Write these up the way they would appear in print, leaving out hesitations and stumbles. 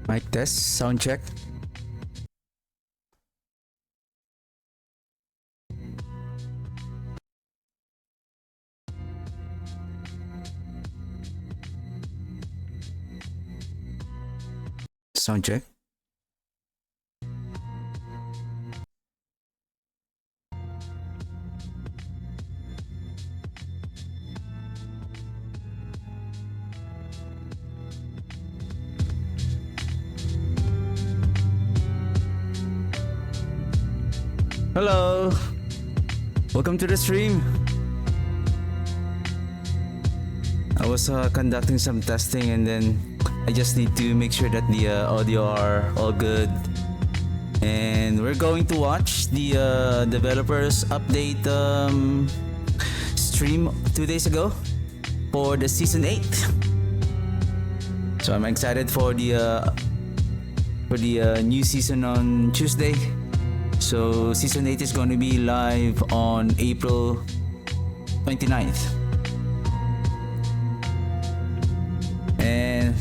Mic test, sound check. Sound check. Hello. Welcome to the stream. I was conducting some testing and then I just need to make sure that the audio are all good. And we're going to watch the developers update stream 2 days ago for the season 8. So I'm excited for the new season on Tuesday. So season 8 is going to be live on April 29th. And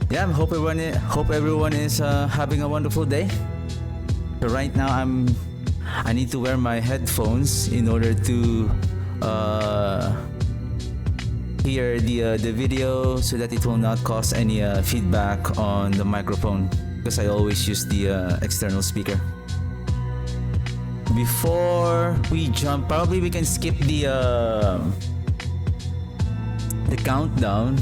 yeah, hope everyone is having a wonderful day. So right now I need to wear my headphones in order to hear the video so that it will not cause any feedback on the microphone, because I always use the external speaker. Before we jump, probably we can skip the countdown.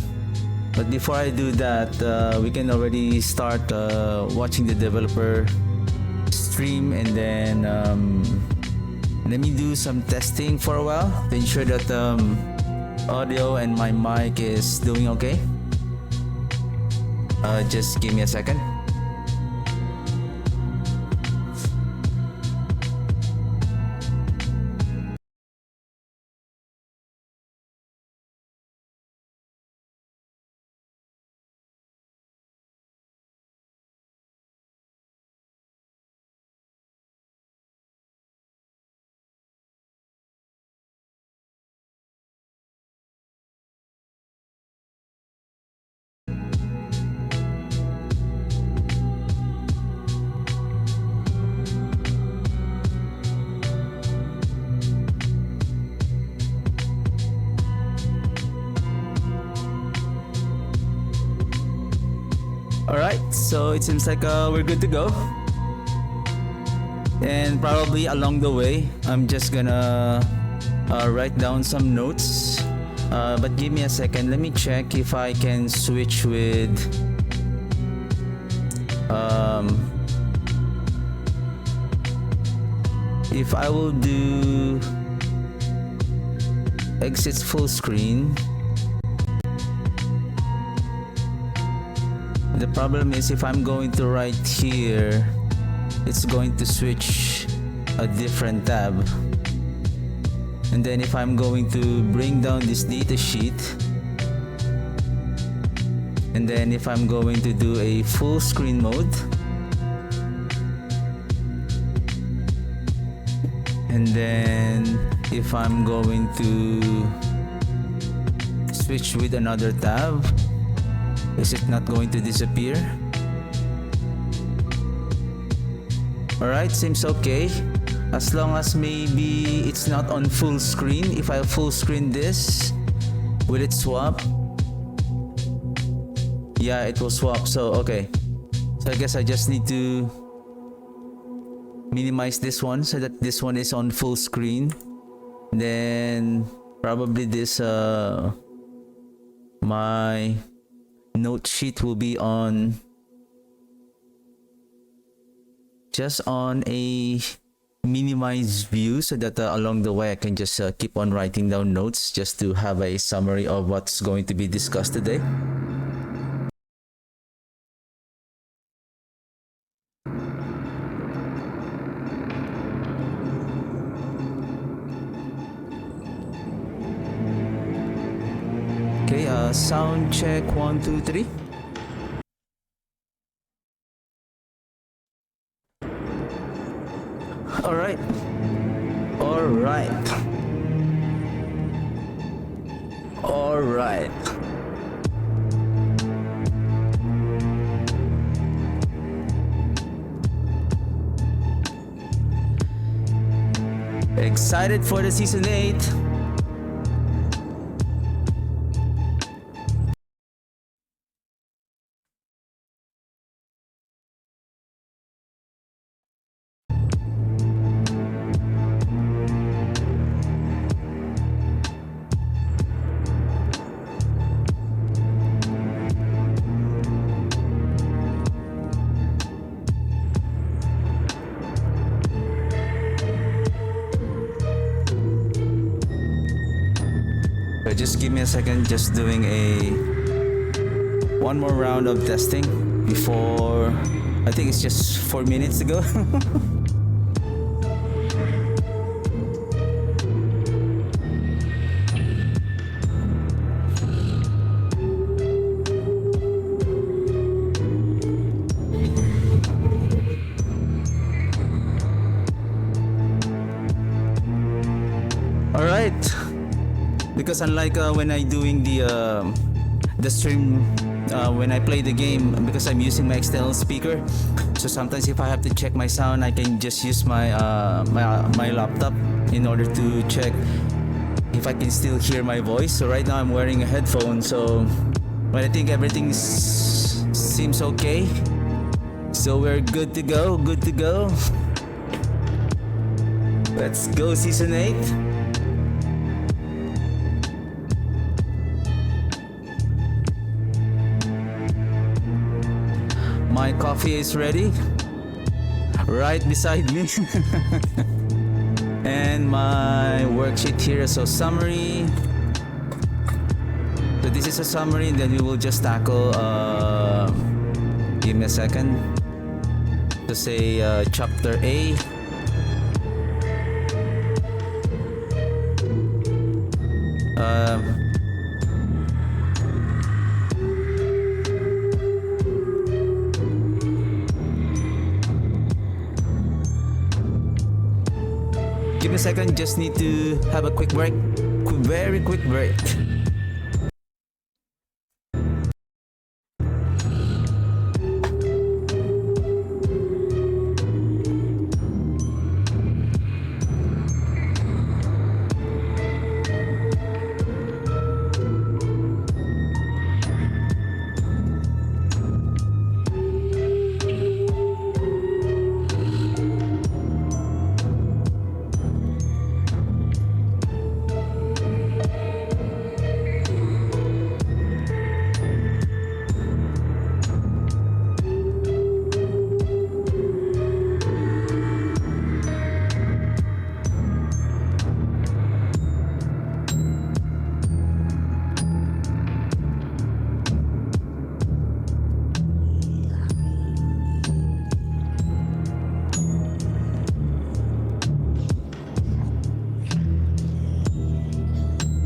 But before I do that, we can already start watching the developer stream, and then let me do some testing for a while to ensure that audio and my mic is doing okay. Just give me a second. Alright, so it seems like we're good to go. And probably along the way, I'm just gonna write down some notes. But give me a second, let me check if I can switch with if I will do exits full screen. The problem is if I'm going to write here, it's going to switch a different tab. And then if I'm going to bring down this data sheet, and then if I'm going to do a full screen mode, and then if I'm going to switch with another tab, is it not going to disappear? Alright, seems okay. As long as maybe it's not on full screen. If I full screen this, will it swap? Yeah, it will swap. So okay. So I guess I just need to minimize this one so that this one is on full screen. Then probably this my note sheet will be on just on a minimized view, so that along the way I can just keep on writing down notes just to have a summary of what's going to be discussed today. Okay, sound check 1 2 3. All right. Excited for the season 8. So just give me a second, just doing one more round of testing before, I think it's just 4 minutes to go. All right. Because unlike when I doing the stream, when I play the game, because I'm using my external speaker, so sometimes if I have to check my sound, I can just use my my laptop in order to check if I can still hear my voice. So right now I'm wearing a headphone, so but I think everything seems okay. So we're good to go. Good to go. Let's go, season 8. My coffee is ready, right beside me. And my worksheet here, so summary. So this is a summary, and then we will just tackle, give me a second, to say chapter A. Give me a second, just need to have a quick break. Very quick break.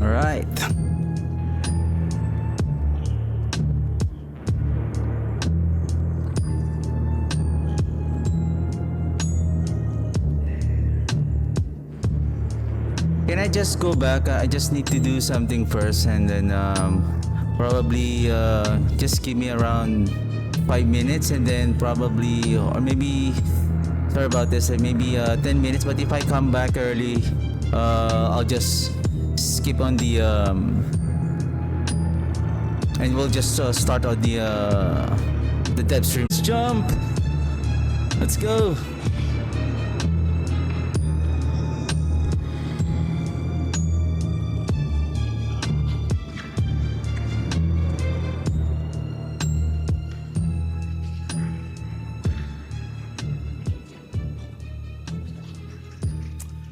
All right. Can I just go back? I just need to do something first, and then probably just give me around 5 minutes, and then probably, or maybe, sorry about this, maybe 10 minutes. But if I come back early, I'll just skip on the and we'll just start on the dev stream. Let's jump. Let's go.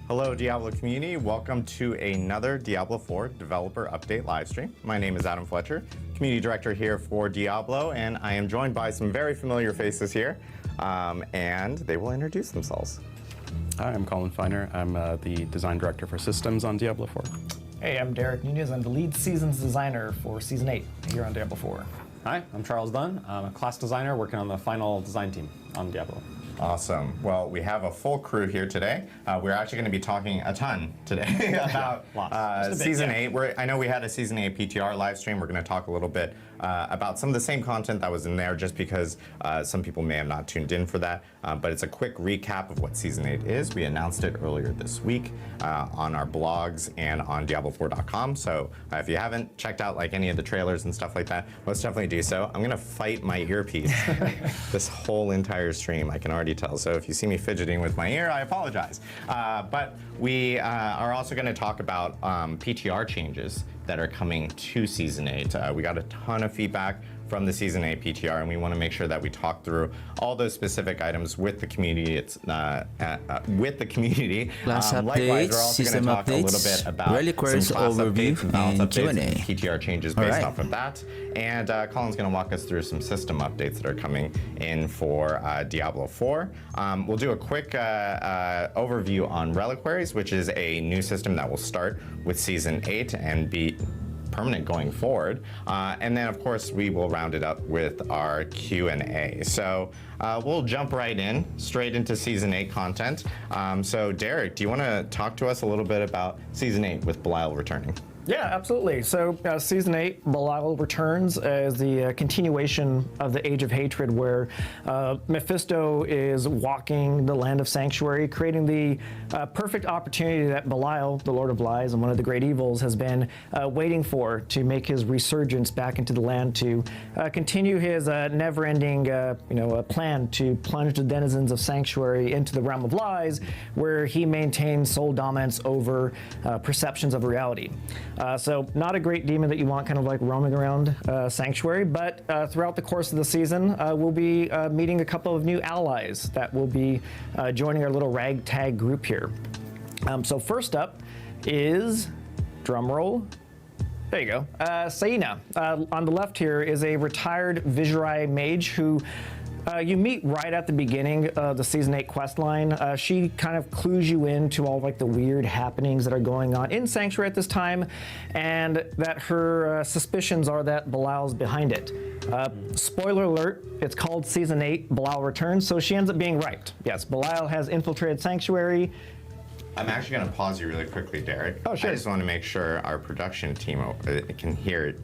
Hello Diablo community, welcome to another Diablo 4 developer update live stream. My name is Adam Fletcher, community director here for Diablo, and I am joined by some very familiar faces here, and they will introduce themselves. Hi, I'm Colin Feiner. I'm the design director for systems on Diablo 4. Hey, I'm Derek Nunez. I'm the lead seasons designer for Season 8 here on Diablo 4. Hi, I'm Charles Dunn. I'm a class designer working on the final design team on Diablo. Awesome. Well, we have a full crew here today. We're actually going to be talking a ton today about Season 8. I know we had a Season 8 PTR live stream. We're going to talk a little bit about some of the same content that was in there, just because some people may have not tuned in for that. But it's a quick recap of what Season 8 is. We announced it earlier this week on our blogs and on Diablo4.com. So if you haven't checked out like any of the trailers and stuff like that, most definitely do so. I'm gonna fight my earpiece this whole entire stream, I can already tell. So if you see me fidgeting with my ear, I apologize. But we are also gonna talk about PTR changes that are coming to Season 8. We got a ton of feedback from the Season 8 PTR, and we want to make sure that we talk through all those specific items with the community. With the community. Class Likewise, updates, we're also system going to talk a little updates, bit about reliquaries some class overview, updates, balance and updates, Q&A. PTR changes All based right. off of that. And Colin's going to walk us through some system updates that are coming in for Diablo 4. We'll do a quick overview on reliquaries, which is a new system that will start with Season 8 and be permanent going forward. And then, of course, we will round it up with our Q&A. So we'll jump right in, straight into Season 8 content. So Derek, do you want to talk to us a little bit about Season 8 with Belial returning? Yeah, absolutely. So Season 8, Belial returns as the continuation of the Age of Hatred, where Mephisto is walking the land of Sanctuary, creating the perfect opportunity that Belial, the Lord of Lies and one of the great evils, has been waiting for to make his resurgence back into the land, to continue his never-ending plan to plunge the denizens of Sanctuary into the realm of lies, where he maintains sole dominance over perceptions of reality. So not a great demon that you want kind of like roaming around Sanctuary, but throughout the course of the season, we'll be meeting a couple of new allies that will be joining our little ragtag group here. So first up is, drumroll, there you go, Saina. On the left here is a retired Visurai mage who you meet right at the beginning of the Season 8 quest line. She kind of clues you into all like the weird happenings that are going on in Sanctuary at this time, and that her suspicions are that Belial's behind it. Spoiler alert, it's called Season 8, Belial returns, so she ends up being right. Yes, Belial has infiltrated Sanctuary. I'm actually going to pause you really quickly, Derek. Oh, sure. I just want to make sure our production team can hear it.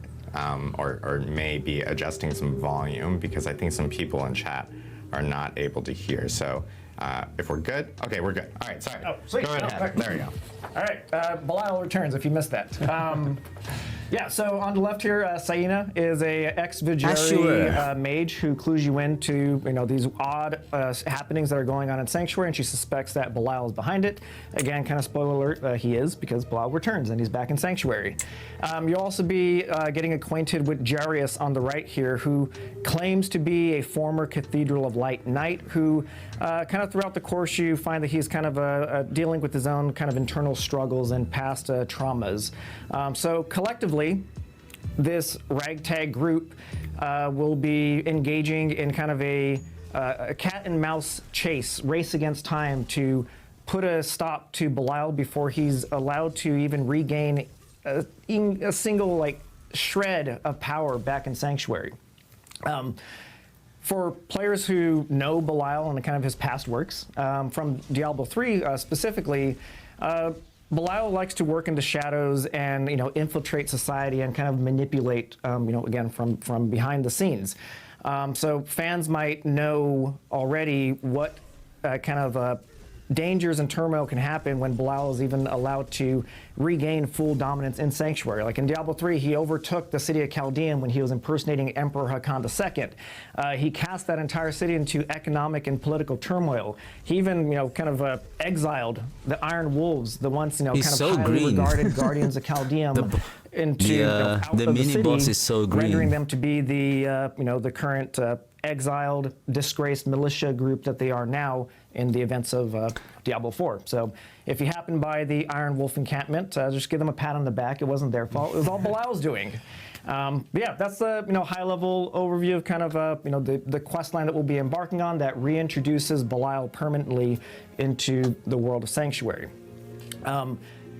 Or may be adjusting some volume, because I think some people in chat are not able to hear. So if we're good, okay, we're good. All right, sorry. Oh, sweet. Go ahead. There you go. All right, Belial returns if you missed that. Yeah, so on the left here, Saina is a ex-Vijari mage who clues you into these odd happenings that are going on in Sanctuary, and she suspects that Belial is behind it. Again, kind of spoiler alert, he is, because Belial returns and he's back in Sanctuary. You'll also be getting acquainted with Jarius on the right here, who claims to be a former Cathedral of Light knight, who kind of throughout the course you find that he's kind of dealing with his own kind of internal struggles and past traumas. So collectively, this ragtag group will be engaging in kind of a cat and mouse chase, race against time, to put a stop to Belial before he's allowed to even regain a single like shred of power back in Sanctuary. For players who know Belial and kind of his past works, from Diablo 3 specifically, Belial likes to work in the shadows and infiltrate society and kind of manipulate, again from behind the scenes. So fans might know already what kind of dangers and turmoil can happen when Belial is even allowed to regain full dominance in Sanctuary. Like in Diablo 3, he overtook the city of Chaldean when he was impersonating Emperor Hakan II. He cast that entire city into economic and political turmoil. He even, kind of exiled the Iron Wolves, the once, kind of so highly green. regarded guardians of Chaldean, into out the of mini city, boss is so green, rendering them to be the the current exiled, disgraced militia group that they are now in the events of Diablo 4. So if you happen by the Iron Wolf encampment, just give them a pat on the back. It wasn't their fault. It was all Belial's doing. But yeah, that's the high-level overview of kind of the quest line that we'll be embarking on that reintroduces Belial permanently into the world of Sanctuary.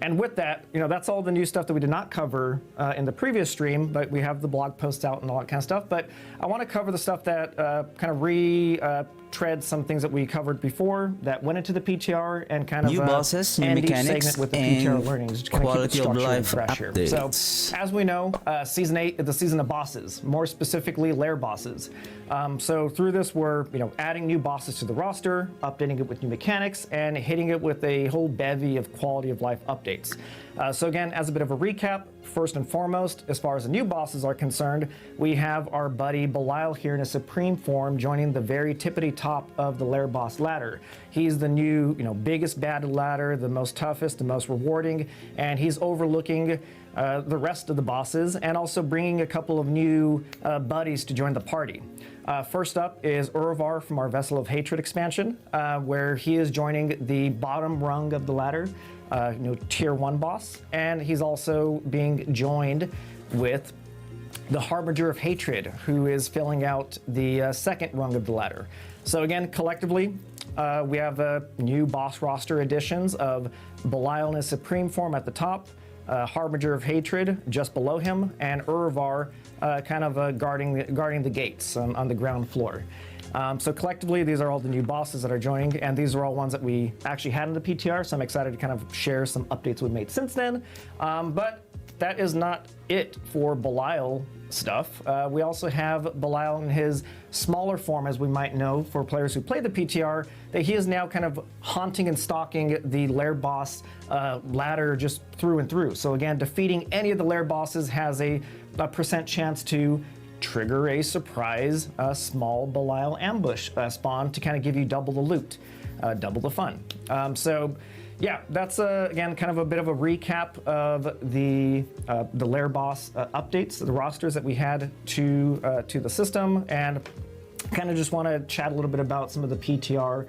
And with that, that's all the new stuff that we did not cover in the previous stream, but we have the blog posts out and all that kind of stuff. But I want to cover the stuff that kind of retread some things that we covered before that went into the PTR and kind of New bosses, new end each mechanics, segment with the PTR and learnings to kind of keep it quality of structured and life fresh here. updates. So as we know, Season 8 is the season of bosses, more specifically lair bosses. So through this, we're adding new bosses to the roster, updating it with new mechanics, and hitting it with a whole bevy of quality of life updates. So again, as a bit of a recap, first and foremost, as far as the new bosses are concerned, we have our buddy Belial here in a supreme form joining the very tippity top of the lair boss ladder. He's the new, biggest bad ladder, the most toughest, the most rewarding, and he's overlooking the rest of the bosses and also bringing a couple of new buddies to join the party. First up is Urvar from our Vessel of Hatred expansion, where he is joining the bottom rung of the ladder, tier 1 boss, and he's also being joined with the Harbinger of Hatred, who is filling out the second rung of the ladder. So again, collectively, we have new boss roster additions of Belial in his supreme form at the top, Harbinger of Hatred just below him, and Urvar guarding the gates on the ground floor. So collectively, these are all the new bosses that are joining, and these are all ones that we actually had in the PTR, so I'm excited to kind of share some updates we've made since then. But that is not it for Belial stuff. We also have Belial in his smaller form, as we might know for players who play the PTR, that he is now kind of haunting and stalking the lair boss ladder just through and through. So again, defeating any of the lair bosses has a percent chance to trigger a surprise small Belial ambush spawn to kind of give you double the loot, double the fun. So yeah, that's again kind of a bit of a recap of the lair boss updates, the rosters that we had to the system, and kind of just want to chat a little bit about some of the PTR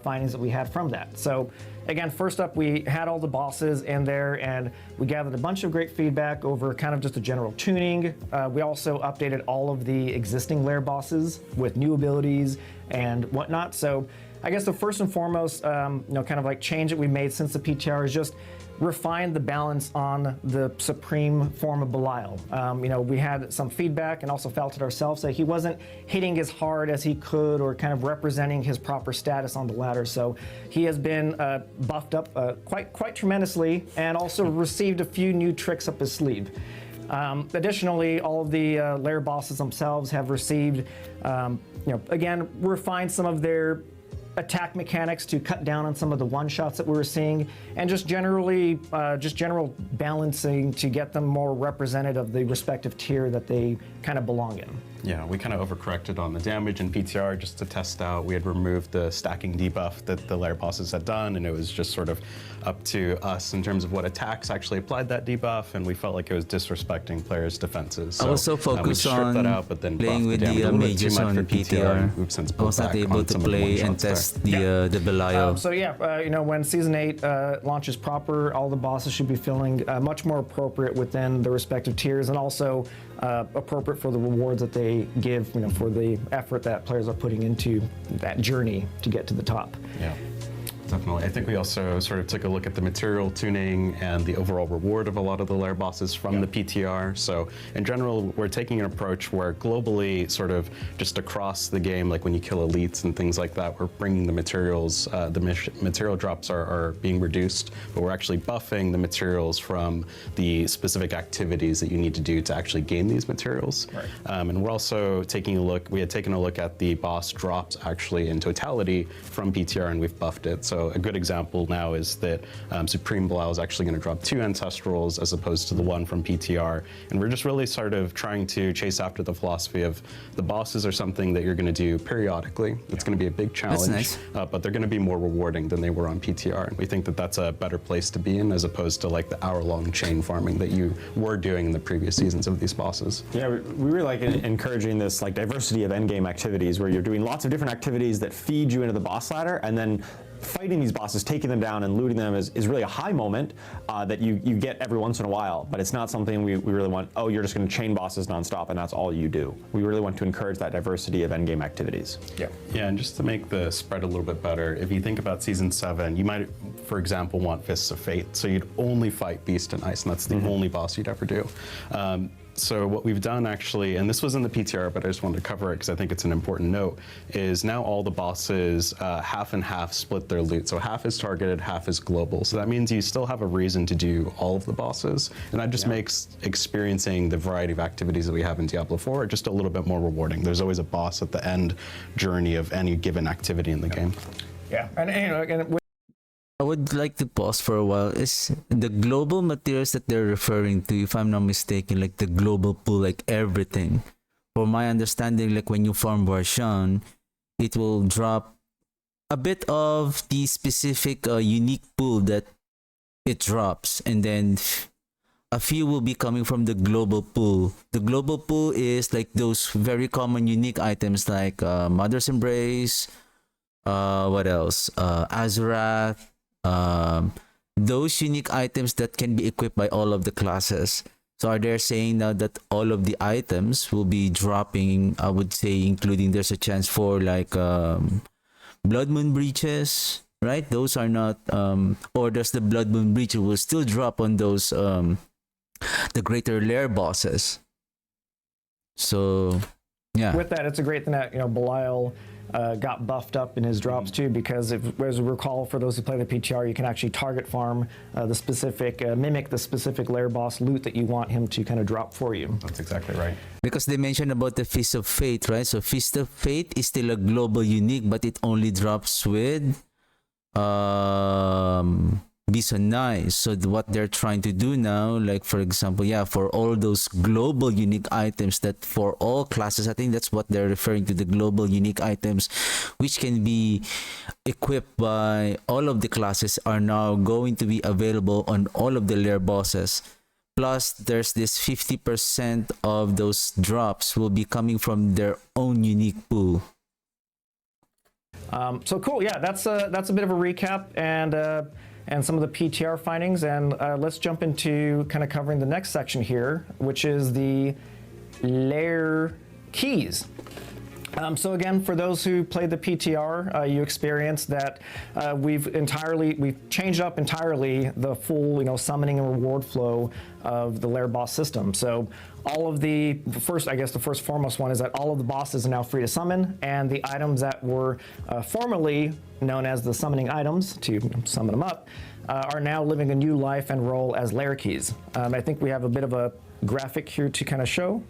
findings that we had from that. So again, first up, we had all the bosses in there, and we gathered a bunch of great feedback over kind of just a general tuning. We also updated all of the existing lair bosses with new abilities and whatnot. So I guess the first and foremost, kind of like change that we made since the PTR is just refine the balance on the supreme form of Belial. We had some feedback and also felt it ourselves that he wasn't hitting as hard as he could or kind of representing his proper status on the ladder. So he has been buffed up quite tremendously and also received a few new tricks up his sleeve. Additionally, all of the lair bosses themselves have received, again, refined some of their attack mechanics to cut down on some of the one-shots that we were seeing, and just general balancing to get them more representative of the respective tier that they kind of belong in. Yeah, we kind of overcorrected on the damage in PTR just to test out. We had removed the stacking debuff that the lair bosses had done, and it was just sort of up to us in terms of what attacks actually applied that debuff, and we felt like it was disrespecting players' defenses. I was so we focused stripped on that out, but then playing with the mages on the PTR. We've since I was pulled not back able on to some of the play and one-shots there. test the Belial. So yeah, when Season 8 launches proper, all the bosses should be feeling much more appropriate within the respective tiers, and also appropriate for the rewards that they give, for the effort that players are putting into that journey to get to the top. Yeah, definitely. I think we also sort of took a look at the material tuning and the overall reward of a lot of the lair bosses from the PTR. So in general, we're taking an approach where globally, sort of just across the game, like when you kill elites and things like that, we're bringing the materials, material drops are being reduced, but we're actually buffing the materials from the specific activities that you need to do to actually gain these materials. Right. And we're also taking a look, we had taken a look at the boss drops actually in totality from PTR, and we've buffed it. So a good example now is that Supreme Belial is actually going to drop 2 Ancestrals as opposed to the 1 from PTR. And we're just really sort of trying to chase after the philosophy of the bosses are something that you're going to do periodically. It's going to be a big challenge, nice. But they're going to be more rewarding than they were on PTR. And we think that that's a better place to be in as opposed to like the hour-long chain farming that you were doing in the previous seasons of these bosses. Yeah, we really like encouraging this like diversity of endgame activities where you're doing lots of different activities that feed you into the boss ladder, and then fighting these bosses, taking them down and looting them is really a high moment that you get every once in a while, but it's not something we really want, oh, you're just going to chain bosses nonstop and that's all you do. We really want to encourage that diversity of endgame activities. Yeah. Yeah, and just to make the spread a little bit better, if you think about Season 7, you might, for example, want Fists of Fate, so you'd only fight Beast and Ice, and that's the only boss you'd ever do. So what we've done actually, and this was in the PTR, but I just wanted to cover it because I think it's an important note, is now all the bosses half and half split their loot. So half is targeted, half is global. So that means you still have a reason to do all of the bosses. And that just makes experiencing the variety of activities that we have in Diablo 4 just a little bit more rewarding. There's always a boss at the end journey of any given activity in the game. Yeah, and you know, and I would like to pause for a while. Is the global materials that they're referring to, if I'm not mistaken, like the global pool, like everything? For my understanding, like when you farm Varshan, it will drop a bit of the specific unique pool that it drops, and then a few will be coming from the global pool. The global pool is like those very common unique items like Mother's Embrace, what else? Azurath. Those unique items that can be equipped by all of the classes. So are they saying now that all of the items will be dropping? I would say, including there's a chance for like Blood Moon breaches, right? Those are not, or does the Blood Moon breach will still drop on those the greater lair bosses? So yeah. with that, it's a great thing that, you know, Belial got buffed up in his drops too, because if, as we recall, for those who play the PTR, you can actually target farm the specific, mimic the specific lair boss loot that you want him to kind of drop for you. That's exactly right. Because they mentioned about the Fist of Fate, right? So Fist of Fate is still a global unique, but it only drops with Bison Knives. So what they're trying to do now, like for example, yeah, for all those global unique items that for all classes, I think that's what they're referring to, the global unique items, which can be equipped by all of the classes, are now going to be available on all of the lair bosses. Plus, there's this 50% of those drops will be coming from their own unique pool. So cool, yeah, that's a bit of a recap and some of the PTR findings, and let's jump into kind of covering the next section here, which is the lair keys. So again, for those who played the PTR, you experienced that we've changed up entirely the full, you know, summoning and reward flow of the lair boss system. So all of the first foremost one is that all of the bosses are now free to summon, and the items that were formerly known as the summoning items, to summon them up, are now living a new life and role as lair keys. I think we have a bit of a graphic here to kind of show.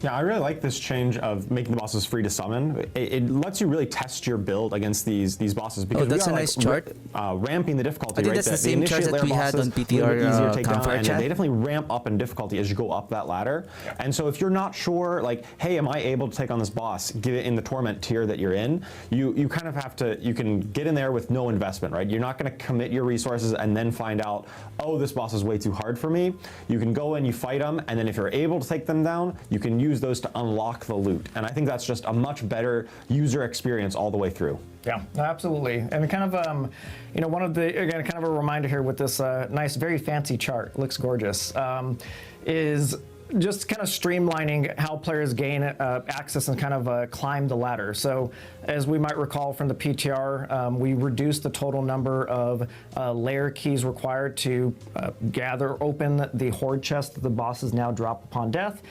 Yeah, I really like this change of making the bosses free to summon. It lets you really test your build against these bosses, because that's we are a nice chart. Ramping the difficulty. I think right? that's the same chart that we had on PTR easier to take down, campfire and chat. they definitely ramp up in difficulty as you go up that ladder. And so if you're not sure, like, hey, am I able to take on this boss? Get it in the torment tier that you're in. You kind of have to. You can get in there with no investment, right? You're not going to commit your resources and then find out, oh, this boss is way too hard for me. You can go in, you fight them, and then if you're able to take them down, you can use those to unlock the loot. And I think that's just a much better user experience all the way through. Yeah, absolutely. And kind of, you know, one of the, again, kind of a reminder here with this nice, very fancy chart, looks gorgeous, is just kind of streamlining how players gain access and kind of climb the ladder. So as we might recall from the PTR, we reduced the total number of lair keys required to open the horde chest that the bosses now drop upon death.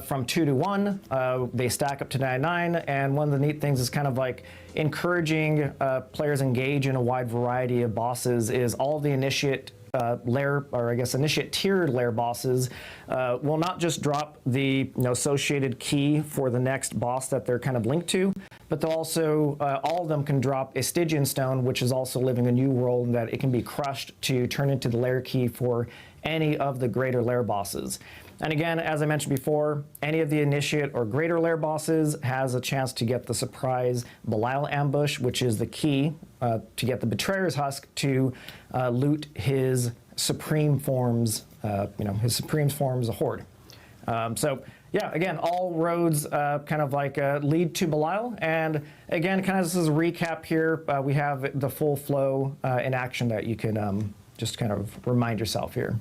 From 2 to 1, they stack up to 99, and one of the neat things is kind of like encouraging players engage in a wide variety of bosses is all the initiate initiate tiered lair bosses will not just drop the associated key for the next boss that they're kind of linked to, but they'll also, all of them can drop a Stygian Stone, which is also living a new world, and that it can be crushed to turn into the lair key for any of the greater lair bosses. And again, as I mentioned before, any of the initiate or greater lair bosses has a chance to get the surprise Belial ambush, which is the key to get the Betrayer's Husk to loot his supreme forms, his supreme forms of horde. So yeah, again, all roads kind of like lead to Belial. And again, kind of this is a recap here. We have the full flow in action that you can just kind of remind yourself here.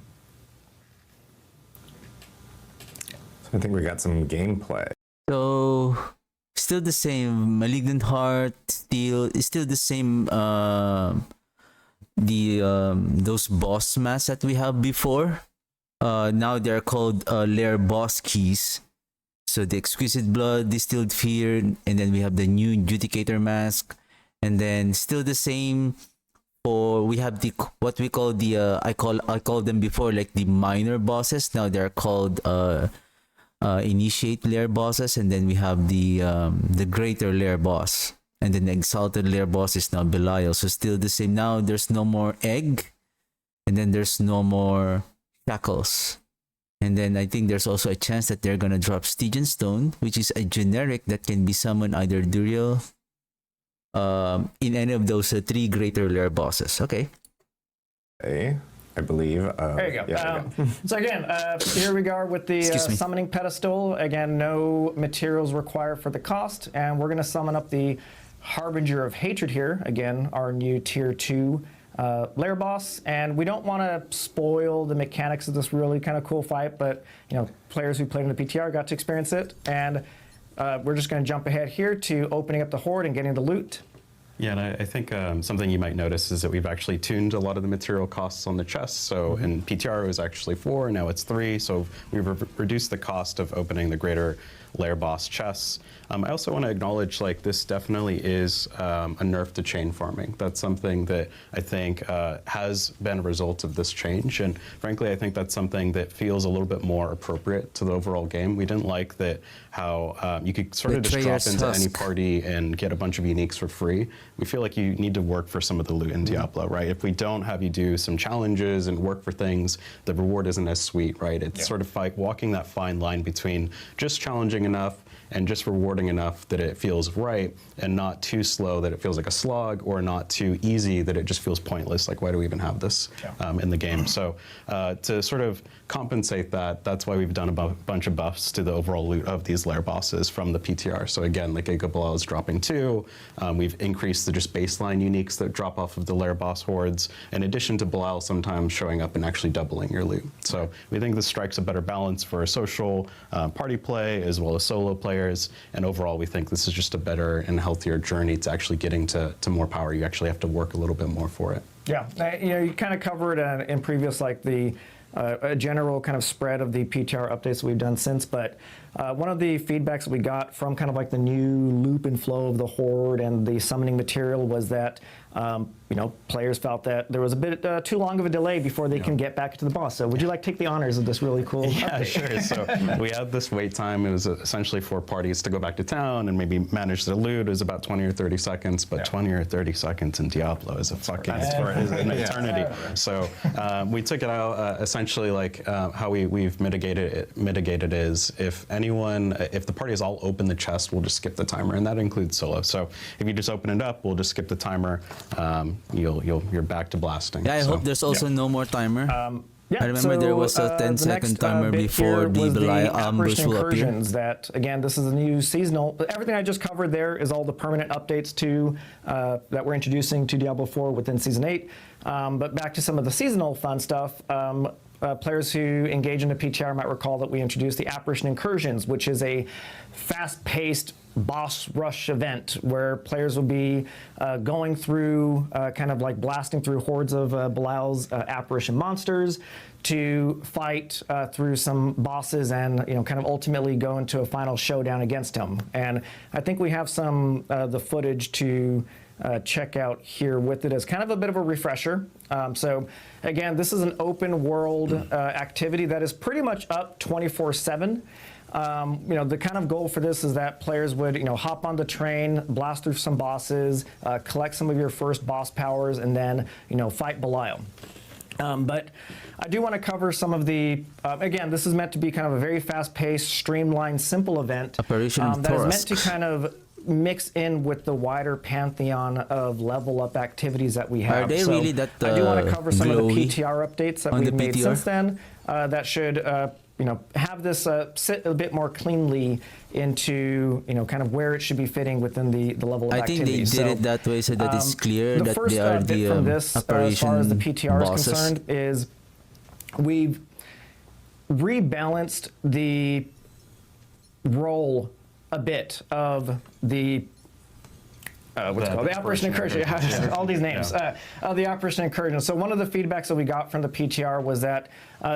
So I think we got some gameplay. So still the same. Malignant Heart is still the same. Those boss masks that we have before. Now they're called lair boss keys. So the Exquisite Blood, Distilled Fear, and then we have the new Judicator mask, and then still the same. For we have the what we call the I call them before like the minor bosses. Now they're called Initiate lair bosses, and then we have the greater lair boss, and then the exalted lair boss is now Belial. So still the same. Now there's no more egg, and then there's no more shackles, and then I think there's also a chance that they're gonna drop Stygian Stone, which is a generic that can be summoned either Duriel in any of those 3 greater lair bosses. Okay. I believe. There you go. Yeah, there you go. So again, here we are with the Excuse me. summoning pedestal. Again, no materials required for the cost, and we're going to summon up the Harbinger of Hatred here. Again, our new tier 2 lair boss, and we don't want to spoil the mechanics of this really kind of cool fight, but you know, players who played in the PTR got to experience it, and we're just going to jump ahead here to opening up the horde and getting the loot. Yeah, and I think something you might notice is that we've actually tuned a lot of the material costs on the chest. So in PTR it was actually 4, now it's 3. So we've reduced the cost of opening the greater lair boss chests. I also want to acknowledge, like, this definitely is a nerf to chain farming. That's something that I think has been a result of this change, and frankly I think that's something that feels a little bit more appropriate to the overall game. We didn't like that how you could sort of just drop into any party and get a bunch of uniques for free. We feel like you need to work for some of the loot in Diablo, right? If we don't have you do some challenges and work for things, the reward isn't as sweet, right? It's sort of walking that fine line between just challenging enough and just rewarding enough that it feels right, and not too slow that it feels like a slog, or not too easy that it just feels pointless. Like, why do we even have this in the game? So to sort of compensate that, that's why we've done a bunch of buffs to the overall loot of these lair bosses from the PTR. So again, like Giga Belial is dropping 2. We've increased the just baseline uniques that drop off of the lair boss hordes, in addition to Belial sometimes showing up and actually doubling your loot. So we think this strikes a better balance for social party play as well as solo players. And overall, we think this is just a better and healthier journey to actually getting to more power. You actually have to work a little bit more for it. Yeah, you know, you kind of covered in previous, like the a general kind of spread of the PTR updates that we've done since, but one of the feedbacks that we got from kind of like the new loop and flow of the horde and the summoning material was that you know, players felt that there was a bit too long of a delay before they can get back to the boss. So would you like to take the honors of this really cool Yeah, update? sure. So we had this wait time. It was essentially for parties to go back to town and maybe manage their loot. It was about 20 or 30 seconds, but 20 or 30 seconds in Diablo is a fucking is an eternity. So we took it out essentially like how we've mitigated is if the party has all opened the chest, we'll just skip the timer, and that includes solo. So if you just open it up, we'll just skip the timer. You're back to blasting. Yeah, I hope there's also no more timer. Yeah, I remember there was a 10-second timer before the Belial ambush will appear. Incursions that, again, this is a new seasonal. Everything I just covered there is all the permanent updates to that we're introducing to Diablo 4 within Season 8. But back to some of the seasonal fun stuff. Players who engage in the PTR might recall that we introduced the Apparition Incursions, which is a fast-paced boss rush event where players will be going through, kind of like blasting through hordes of Belial's apparition monsters to fight through some bosses and, you know, kind of ultimately go into a final showdown against him. And I think we have some the footage to check out here with it as kind of a bit of a refresher. So again, this is an open world activity that is pretty much up 24/7. You know, the kind of goal for this is that players would, you know, hop on the train, blast through some bosses, collect some of your first boss powers, and then, you know, fight Belial. But I do want to cover some of the, again, this is meant to be kind of a very fast-paced, streamlined, simple event that is meant to kind of mix in with the wider pantheon of level up activities that we have. Are they really that I do want to cover some of the PTR updates that we've made PTR? since then that should have this sit a bit more cleanly into kind of where it should be fitting within the level of I activity. think they did it that way so that it's clear The that first they are bit the from this, as operation far as the PTR is bosses. concerned, is we've rebalanced the role a bit of the what's it called? The Operation Incursion. All these names. Of the Operation Incursion. So one of the feedbacks that we got from the PTR was that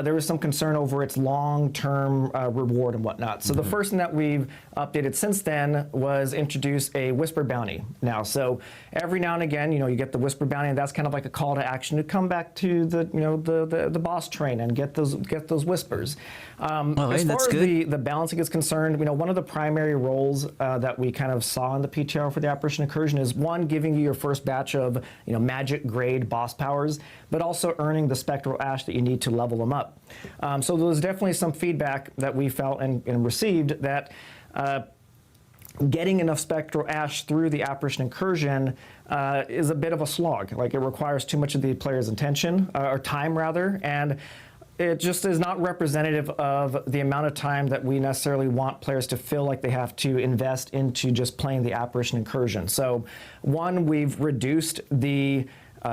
there was some concern over its long-term reward and whatnot. So the first thing that we've updated since then was introduce a Whisper Bounty now. So every now and again, you get the Whisper Bounty, and that's kind of like a call to action to come back to the boss train and get those whispers. As far that's as good. the balancing is concerned, one of the primary roles that we kind of saw in the PTR for the Operation Incursion is one, giving you your first batch of magic grade boss powers, but also earning the Spectral Ash that you need to level them up. So there was definitely some feedback that we felt and received that getting enough Spectral Ash through the Operation Incursion is a bit of a slog. Like, it requires too much of the player's attention, or time rather, and it just is not representative of the amount of time that we necessarily want players to feel like they have to invest into just playing the Operation Incursion. So, one, we've reduced the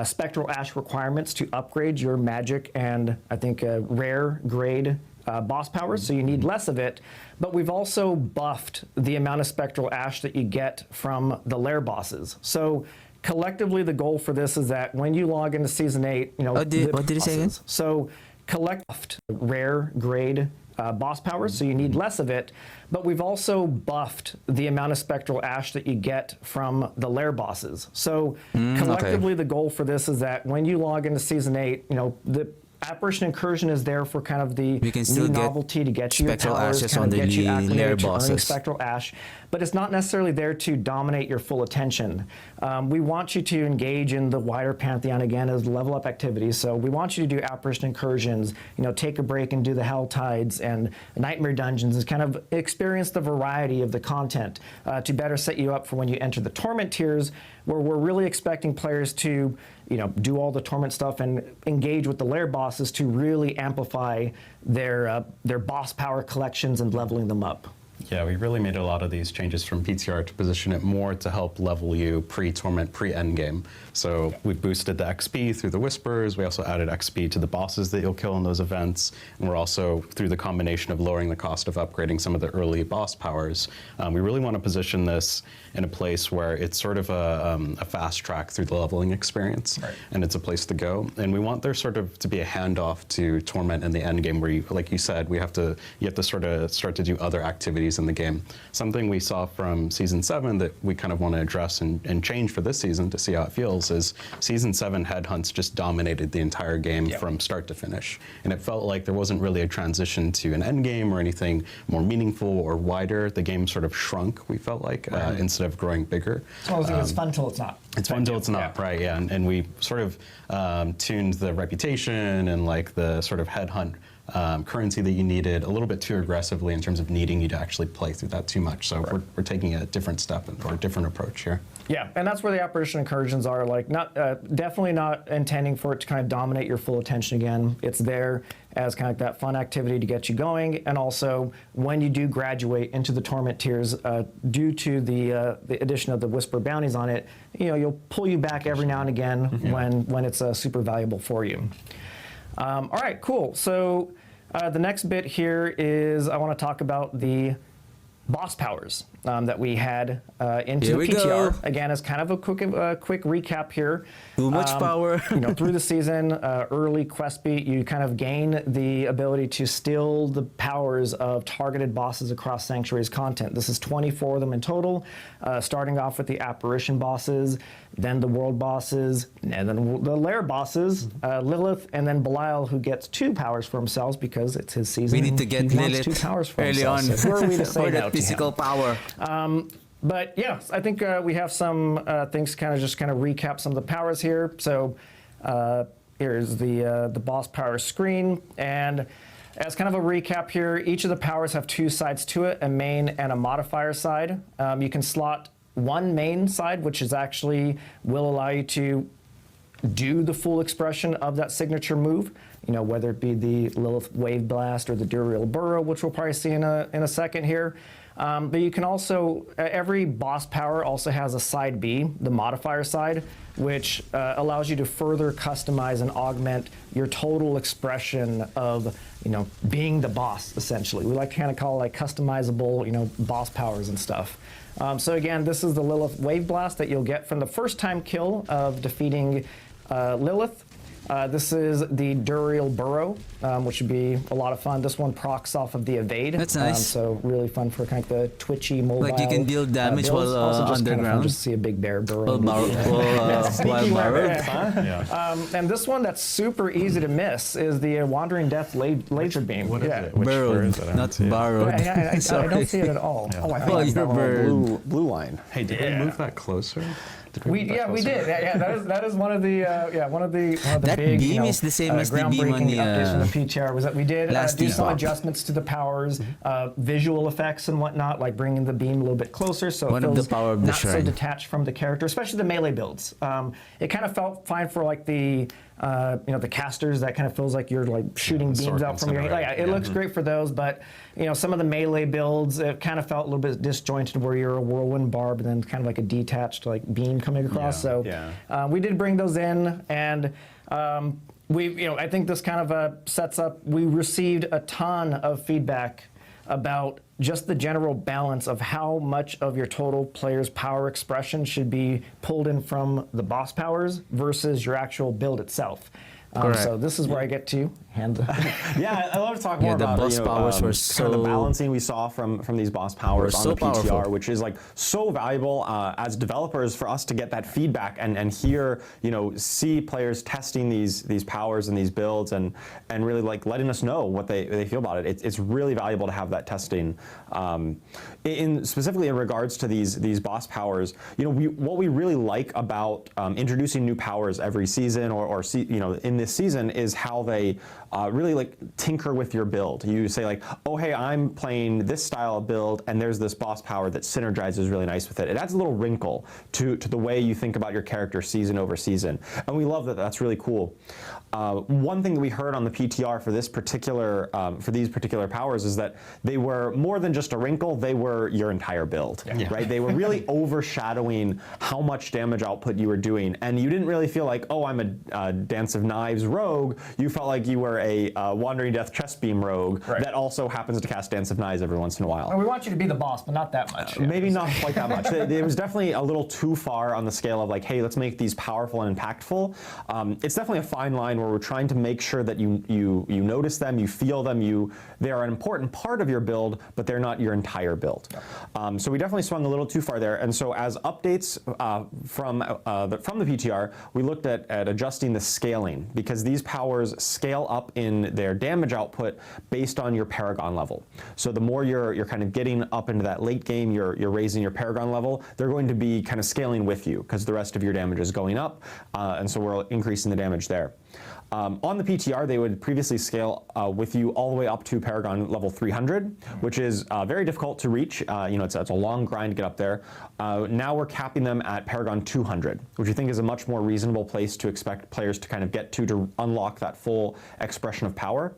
Spectral Ash requirements to upgrade your magic and, I think, rare grade boss powers, so you need less of it. But we've also buffed the amount of Spectral Ash that you get from the lair bosses. So collectively, the goal for this is that when you log into Season 8, What did you say again? So collect rare grade boss powers, so you need less of it, but we've also buffed the amount of Spectral Ash that you get from the lair bosses. So collectively, the goal for this is that when you log into Season 8, the Operation Incursion is there for kind of the We can still new get novelty to get you your Spectral towers, Ashes kind on of the get you lair acclimated to earning bosses. Spectral Ash, but it's not necessarily there to dominate your full attention. We want you to engage in the wider Pantheon again as level up activities. So we want you to do Operation Incursions, take a break and do the Hell Tides and Nightmare Dungeons, and kind of experience the variety of the content to better set you up for when you enter the Torment tiers, where we're really expecting players to do all the Torment stuff and engage with the lair bosses to really amplify their boss power collections and leveling them up. Yeah, we really made a lot of these changes from PTR to position it more to help level you pre-Torment, pre-endgame. So we boosted the XP through the Whispers. We also added XP to the bosses that you'll kill in those events. And we're also, through the combination of lowering the cost of upgrading some of the early boss powers, we really want to position this in a place where it's sort of a fast track through the leveling experience. Right. And it's a place to go. And we want there sort of to be a handoff to Torment and the endgame where, like you said, you have to sort of start to do other activities in the game. Something we saw from Season 7 that we kind of want to address and change for this season to see how it feels is Season 7 headhunts just dominated the entire game from start to finish. And it felt like there wasn't really a transition to an end game or anything more meaningful or wider. The game sort of shrunk, we felt like, instead of growing bigger. So it's fun till it's not. It's fun till it's not, right, yeah. And we sort of tuned the reputation and like the sort of headhunt currency that you needed a little bit too aggressively in terms of needing you to actually play through that too much. So we're taking a different step or a different approach here. Yeah, and that's where the Operation Incursions are, like, not definitely not intending for it to kind of dominate your full attention again. It's there as kind of that fun activity to get you going, and also when you do graduate into the Torment tiers, due to the addition of the Whisper bounties on it, you'll pull you back every now and again when it's super valuable for you. All right, cool. So the next bit here is I want to talk about the boss powers that we had into Here the we PTR. go. Again, as kind of a quick recap here. Too much power. Through the season, early quest beat, you kind of gain the ability to steal the powers of targeted bosses across Sanctuary's content. This is 24 of them in total, starting off with the Apparition bosses, then the World bosses, and then the Lair bosses, Lilith, and then Belial, who gets 2 powers for himself because it's his season. We need to get He wants Lilith 2 powers for early himself. on So who are we to say for no that to physical him? power. But yeah, I think we have some things to kind of recap some of the powers here. So here's the boss power screen, and as kind of a recap here, each of the powers have 2 sides to it, a main and a modifier side. You can slot one main side, which is actually will allow you to do the full expression of that signature move. whether it be the Lilith Wave Blast or the Duriel Burrow, which we'll probably see in a second here. But you can also, every boss power also has a side B, the modifier side, which allows you to further customize and augment your total expression of, being the boss, essentially. We like to kind of call it like customizable, boss powers and stuff. So again, this is the Lilith Wave Blast that you'll get from the first time kill of defeating Lilith. This is the Duriel Burrow, which would be a lot of fun. This one procs off of the evade. That's nice. So really fun for kind of the twitchy mobile. Like you can deal damage builds. while Also just kind of fun underground. just to see a big bear burrow. While borrowed. And this one that's super easy to miss is the Wandering Death laser beam. What is yeah. it? Which where Borrowed, is it? I don't not see it. borrowed. I Sorry. don't see it at all. Oh, I think Oh, it's you're that a bird. Blue line. Hey, did we move that closer? Did We move that we closer? did. Yeah, that is one of the That big beam is the same as the beam on groundbreaking the, updates from the PTR was that we did last do some Depop. adjustments to the powers, visual effects and whatnot, like bringing the beam a little bit closer, so One it of the feels power of the not so shrine. detached from the character, especially the melee builds. It kind of felt fine for like the the casters. That kind of feels like you're like shooting beams sword out from your. incinerator. It looks great for those, but some of the melee builds, it kind of felt a little bit disjointed, where you're a whirlwind barb and then kind of like a detached like beam coming across. So we did bring those in, and I think this kind of sets up. We received a ton of feedback about just the general balance of how much of your total player's power expression should be pulled in from the boss powers versus your actual build itself. Correct. So this is where I get to hand the Yeah, I love to talk more the about boss powers were kind of the so- balancing we saw from these boss powers on so the PTR, powerful. which is like so valuable as developers for us to get that feedback and hear, see players testing these powers and these builds and really like letting us know what they feel about it. It's really valuable to have that testing. Specifically in regards to these boss powers, what we really like about introducing new powers every season or in this season is how they really like tinker with your build. You say like, oh hey, I'm playing this style of build and there's this boss power that synergizes really nice with it. It adds a little wrinkle to the way you think about your character season over season, and we love that. That's really cool. One thing that we heard on the PTR for these particular powers is that they were more than just a wrinkle. They were your entire build, right? They were really overshadowing how much damage output you were doing, and you didn't really feel like, oh, I'm a Dance of Knives rogue. You felt like you were a Wandering Death chest beam rogue that also happens to cast Dance of Knives every once in a while. we want you to be the boss, but not that much. Maybe not quite that much. It was definitely a little too far on the scale of like, hey, let's make these powerful and impactful. It's definitely a fine line where we're trying to make sure that you notice them, you feel them, they are an important part of your build, but they're not your entire build. So we definitely swung a little too far there. And so as updates from the PTR, we looked at adjusting the scaling, because these powers scale up in their damage output based on your Paragon level. So the more you're kind of getting up into that late game, you're raising your Paragon level, they're going to be kind of scaling with you because the rest of your damage is going up, and so we're increasing the damage there. On the PTR, they would previously scale with you all the way up to Paragon level 300, which is very difficult to reach. It's a long grind to get up there. Now we're capping them at Paragon 200, which we think is a much more reasonable place to expect players to kind of get to unlock that full expression of power.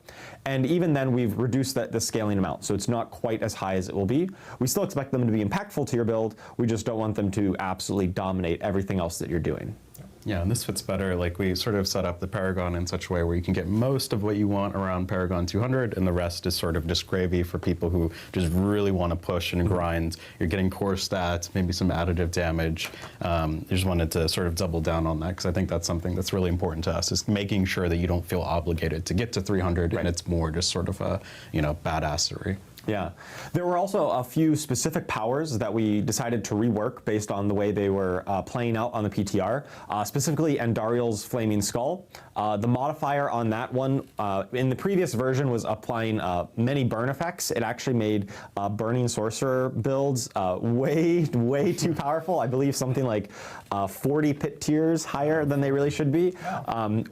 And even then, we've reduced the scaling amount, so it's not quite as high as it will be. We still expect them to be impactful to your build. We just don't want them to absolutely dominate everything else that you're doing. Yeah, and this fits better. Like, we sort of set up the Paragon in such a way where you can get most of what you want around Paragon 200, and the rest is sort of just gravy for people who just really want to push and grind. You're getting core stats, maybe some additive damage. You just wanted to sort of double down on that, because I think that's something that's really important to us, is making sure that you don't feel obligated to get to 300, and it's more just sort of a, badassery. Yeah. There were also a few specific powers that we decided to rework based on the way they were playing out on the PTR, specifically Andariel's Flaming Skull. The modifier on that one in the previous version was applying many burn effects. It actually made Burning Sorcerer builds way too powerful. I believe something like 40 pit tiers higher than they really should be.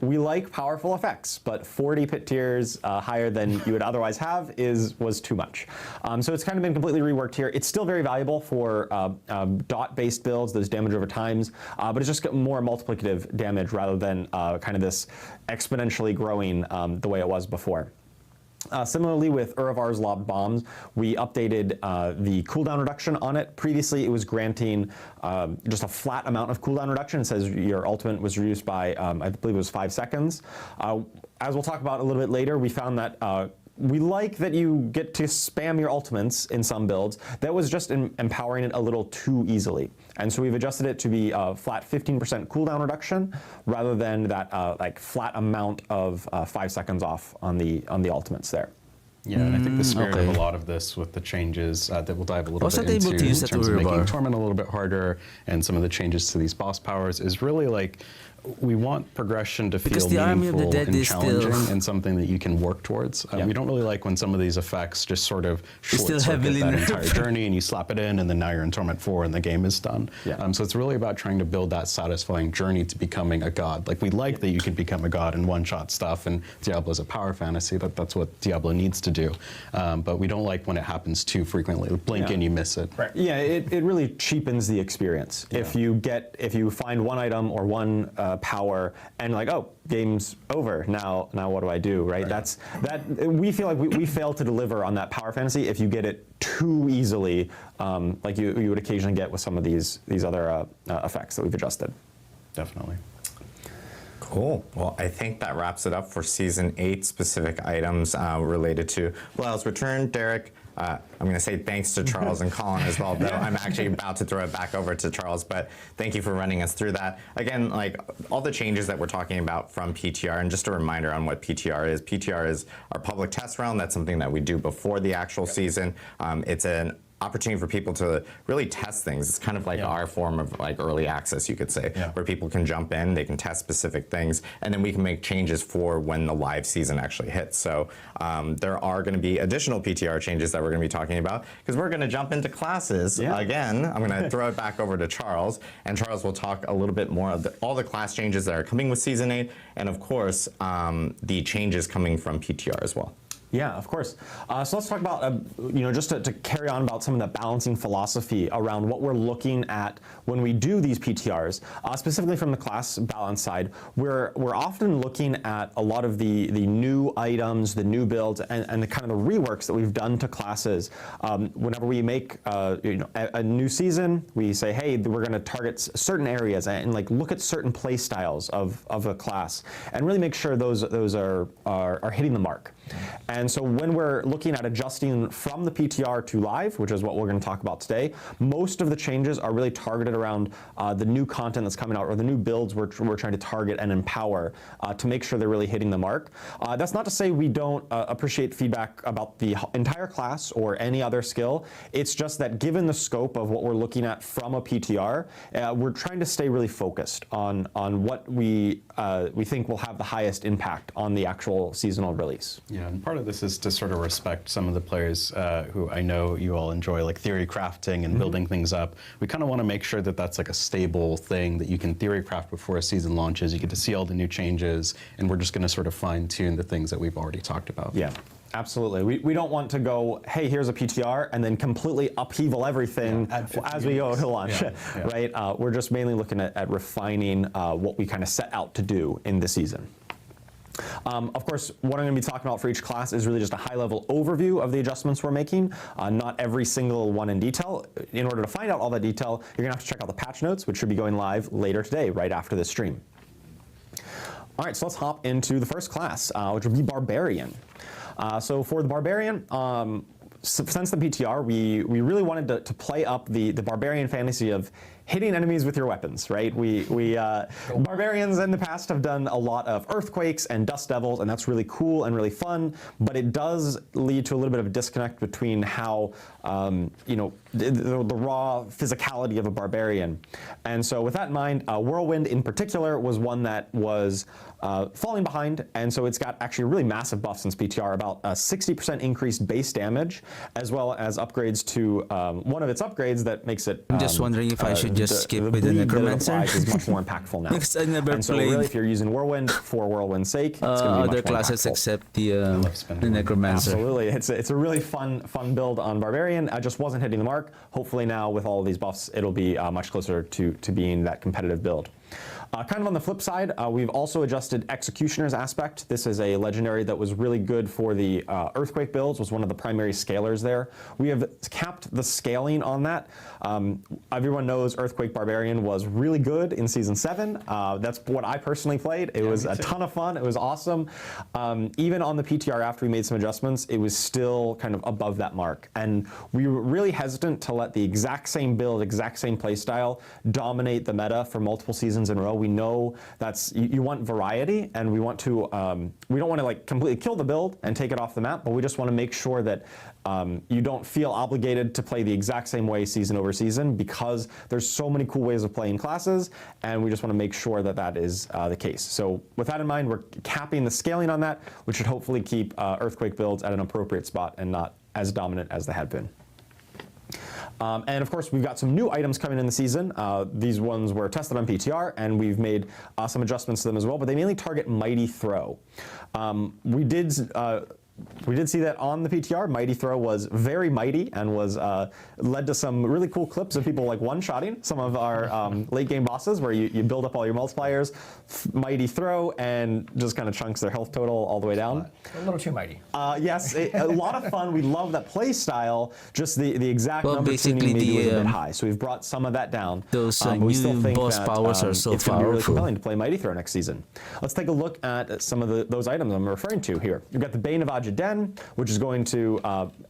We like powerful effects, but 40 pit tiers higher than you would otherwise have was too much. scratch. So it's kind of been completely reworked here. It's still very valuable for dot-based builds, those damage over times, but it's just got more multiplicative damage rather than kind of this exponentially growing the way it was before. Similarly with Uravar's Lobbed Bombs, we updated the cooldown reduction on it. Previously, it was granting just a flat amount of cooldown reduction. It says your ultimate was reduced by, I believe it was 5 seconds. As we'll talk about a little bit later, we found that we like that you get to spam your ultimates in some builds. That was just empowering it a little too easily. And so we've adjusted it to be a flat 15% cooldown reduction rather than that like flat amount of 5 seconds off on the ultimates there. Yeah, and I think the spirit okay. of a lot of this with the changes that we'll dive a little Was bit that able into to use in that terms of making Uravar? Torment a little bit harder and some of the changes to these boss powers is really like we want progression to Because feel the Army of the meaningful Dead and is still- challenging and something that you can work towards. We don't really like when some of these effects just sort of It's still short circuit heavily that nerfed. entire journey and you slap it in and then now you're in Torment 4 and the game is done. Yeah. So it's really about trying to build that satisfying journey to becoming a god. Like we like that you can become a god in one-shot stuff and Diablo's a power fantasy, that's what Diablo needs to do. But we don't like when it happens too frequently. Blink and you miss it. Right. Yeah, it really cheapens the experience. Yeah. If you find one item or one power and like, oh, game's over. Now what do I do? Right. That's that. We feel like we fail to deliver on that power fantasy if you get it too easily, like you would occasionally get with some of these other effects that we've adjusted. Definitely. Cool. Well, I think that wraps it up for Season 8 specific items related to Belial's return. Derek, I'm going to say thanks to Charles and Colin as well, though I'm actually about to throw it back over to Charles, but thank you for running us through that. Again, like all the changes that we're talking about from PTR, and just a reminder on what PTR is. PTR is our public test round. That's something that we do before the actual season. It's an opportunity for people to really test things. It's kind of like our form of like early access, you could say, where people can jump in, they can test specific things, and then we can make changes for when the live season actually hits. So there are going to be additional PTR changes that we're going to be talking about because we're going to jump into classes again. I'm going to throw it back over to Charles, and Charles will talk a little bit more of all the class changes that are coming with Season 8, and of course, the changes coming from PTR as well. Yeah, of course. So let's talk about, just to carry on about some of that balancing philosophy around what we're looking at when we do these PTRs, specifically from the class balance side. We're often looking at a lot of the new items, the new builds, and the kind of the reworks that we've done to classes. Whenever we make a new season, we say, hey, we're going to target certain areas and like look at certain play styles of a class and really make sure those are hitting the mark. And so when we're looking at adjusting from the PTR to live, which is what we're going to talk about today, most of the changes are really targeted around the new content that's coming out or the new builds we're trying to target and empower to make sure they're really hitting the mark. That's not to say we don't appreciate feedback about the entire class or any other skill. It's just that given the scope of what we're looking at from a PTR, we're trying to stay really focused on what we think will have the highest impact on the actual seasonal release. Yeah, and part of this is to sort of respect some of the players who I know you all enjoy, like theory crafting and building things up. We kind of want to make sure that that's like a stable thing that you can theory craft before a season launches. You get to see all the new changes, and we're just going to sort of fine tune the things that we've already talked about. Yeah. Absolutely. We don't want to go, hey, here's a PTR, and then completely upheaval everything as we go to launch, right? We're just mainly looking at refining what we kind of set out to do in the season. Of course, what I'm going to be talking about for each class is really just a high-level overview of the adjustments we're making, not every single one in detail. In order to find out all that detail, you're going to have to check out the patch notes, which should be going live later today, right after this stream. All right, so let's hop into the first class, which would be Barbarian. So for the Barbarian, since the PTR, we really wanted to play up the Barbarian fantasy of hitting enemies with your weapons, right? Barbarians in the past have done a lot of earthquakes and dust devils, and that's really cool and really fun, but it does lead to a little bit of a disconnect between how, the raw physicality of a barbarian. And so with that in mind, Whirlwind in particular was one that was falling behind, and so it's got actually a really massive buff since PTR, about a 60% increased base damage, as well as upgrades to one of its upgrades that makes it I'm just wondering if I should just skip the with the bleed that it Necromancer? applies is much more impactful now. Because I never and so played really, if you're using Whirlwind for Whirlwind's sake, it's going to be much other more classes impactful. except the spinning. Necromancer. Absolutely, it's a really fun build on Barbarian. I just wasn't hitting the mark. Hopefully now with all of these buffs, it'll be much closer to being that competitive build. Kind of on the flip side, we've also adjusted Executioner's Aspect. This is a legendary that was really good for the Earthquake builds, was one of the primary scalers there. We have capped the scaling on that. Everyone knows Earthquake Barbarian was really good in Season 7. That's what I personally played. It was a ton of fun. It was awesome. Even on the PTR after we made some adjustments, it was still kind of above that mark. And we were really hesitant to let the exact same build, exact same playstyle dominate the meta for multiple seasons in a row. We know that's you want variety, and we want to we don't want to like completely kill the build and take it off the map, but we just want to make sure that you don't feel obligated to play the exact same way season over season, because there's so many cool ways of playing classes, and we just want to make sure that that is the case. So with that in mind, we're capping the scaling on that, which should hopefully keep Earthquake builds at an appropriate spot and not as dominant as they had been. And of course, we've got some new items coming in the season. These ones were tested on PTR, and we've made some adjustments to them as well, but they mainly target Mighty Throw. We did see that on the PTR. Mighty Throw was very mighty and was led to some really cool clips of people like one-shotting some of our late game bosses, where you build up all your multipliers, Mighty Throw, and just kind of chunks their health total all the way down. A little too mighty. Yes, a lot of fun. We love that play style. Just the exact Well, number tuning basically maybe was a the, bit high, so we've brought some of that down. those, but we still new think boss that, powers are so it's going to be really powerful. compelling to play Mighty Throw next season. Let's take a look at some of those items I'm referring to here. You've got the Bane of Ajaden, which is going to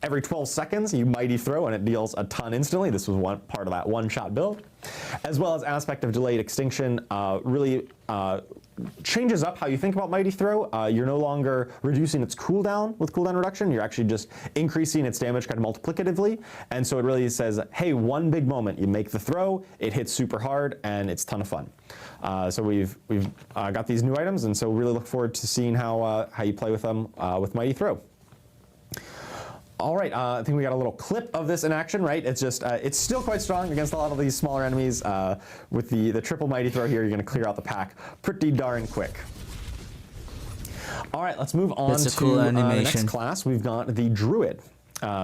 every 12 seconds you Mighty Throw, and it deals a ton instantly. This was one part of that one-shot build, as well as Aspect of Delayed Extinction. Really changes up how you think about Mighty Throw. You're no longer reducing its cooldown with cooldown reduction. You're actually just increasing its damage kind of multiplicatively. And so it really says, hey, one big moment, you make the throw, it hits super hard, and it's a ton of fun. So we've got these new items, and so really look forward to seeing how you play with them with Mighty Throw. All right, I think we got a little clip of this in action, right? It's just, it's still quite strong against a lot of these smaller enemies. With the triple Mighty Throw here, you're gonna clear out the pack pretty darn quick. All right, let's move on That's a to cool the animation. next class. We've got the Druid.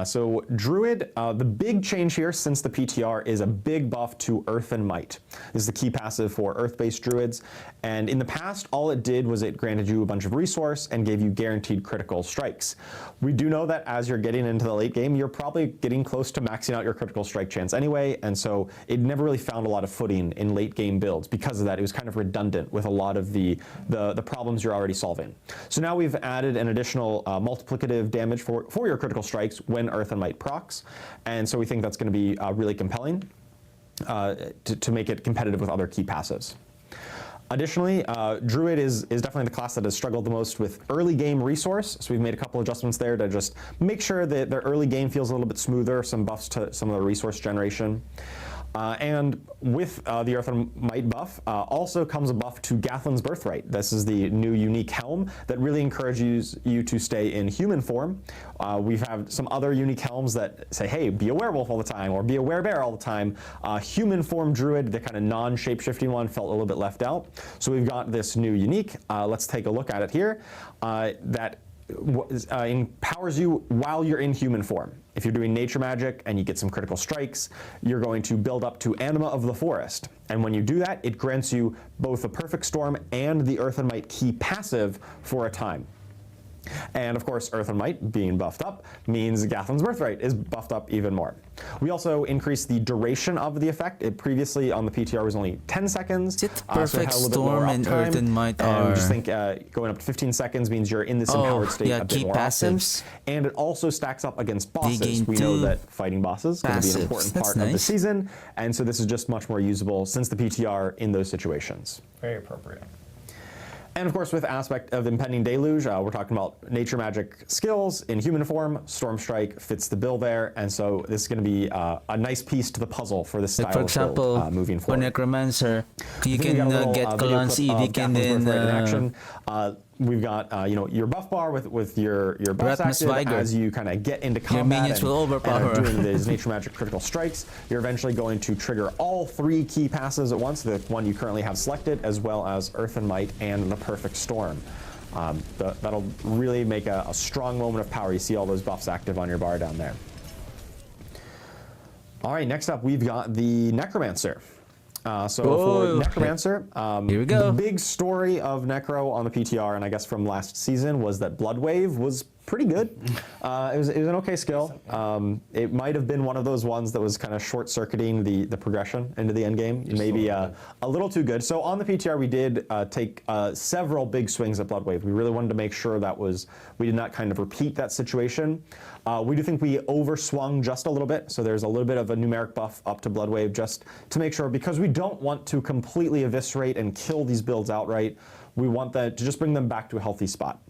So Druid, the big change here since the PTR is a big buff to Earth and Might. This is the key passive for Earth-based Druids, and in the past all it did was it granted you a bunch of resource and gave you guaranteed critical strikes. We do know that as you're getting into the late game, you're probably getting close to maxing out your critical strike chance anyway, and so it never really found a lot of footing in late game builds. Because of that, it was kind of redundant with a lot of the problems you're already solving. So now we've added an additional multiplicative damage for your critical strikes when Earth and Might procs, and so we think that's going to be really compelling to make it competitive with other key passives. Additionally, Druid is definitely the class that has struggled the most with early game resource, so we've made a couple adjustments there to just make sure that their early game feels a little bit smoother, some buffs to some of the resource generation. And with the Earth and Might buff also comes a buff to Gathlin's Birthright. This is the new unique helm that really encourages you to stay in human form. We've had some other unique helms that say, hey, be a werewolf all the time, or be a werebear all the time. Human form Druid, the kind of non-shape-shifting one, felt a little bit left out. So we've got this new unique. Let's take a look at it here. That empowers you while you're in human form. If you're doing nature magic and you get some critical strikes, you're going to build up to Anima of the Forest. And when you do that, it grants you both the Perfect Storm and the Earth and Might key passive for a time. And of course, Earth and Might being buffed up means Gathlin's Birthright is buffed up even more. We also increased the duration of the effect. It previously on the PTR was only 10 seconds. Is it so it Perfect had a little bit more Storm and uptime. Earth and Might And we are... just think going up to 15 seconds means you're in this empowered state yeah, a bit key more passives. often. And it also stacks up against bosses. gain We know 2 that fighting bosses is going to be an passives. important That's part of the nice. season. And so this is just much more usable since the PTR in those situations. Very appropriate. And of course, with Aspect of Impending Deluge, we're talking about nature magic skills in human form. Storm Strike fits the bill there, and so this is going to be a nice piece to the puzzle for this style Like for example, of build moving for forward. Necromancer, you I think we can got a little, get video Kalan's clip of Edict and Gathlin's then Birthright in action. we've got your buff bar with your buffs Ratmus active Vigor. as you kind of get into combat minions will and overpower. are doing these nature magic critical strikes. You're eventually going to trigger all 3 key passes at once, the one you currently have selected, as well as Earth and Might and the Perfect Storm. That'll really make a strong moment of power. You see all those buffs active on your bar down there. All right, next up we've got the Necromancer. So for Whoa. Necromancer, Here we go. the big story of Necro on the PTR, and I guess from last season, was that Bloodwave was pretty good. It was an okay skill. It might have been one of those ones that was kind of short-circuiting the progression into the end game. Maybe a little too good. So on the PTR, we did take several big swings at Bloodwave. We really wanted to make sure that we did not kind of repeat that situation. We do think we overswung just a little bit, so there's a little bit of a numeric buff up to Bloodwave just to make sure, because we don't want to completely eviscerate and kill these builds outright. We want that to just bring them back to a healthy spot.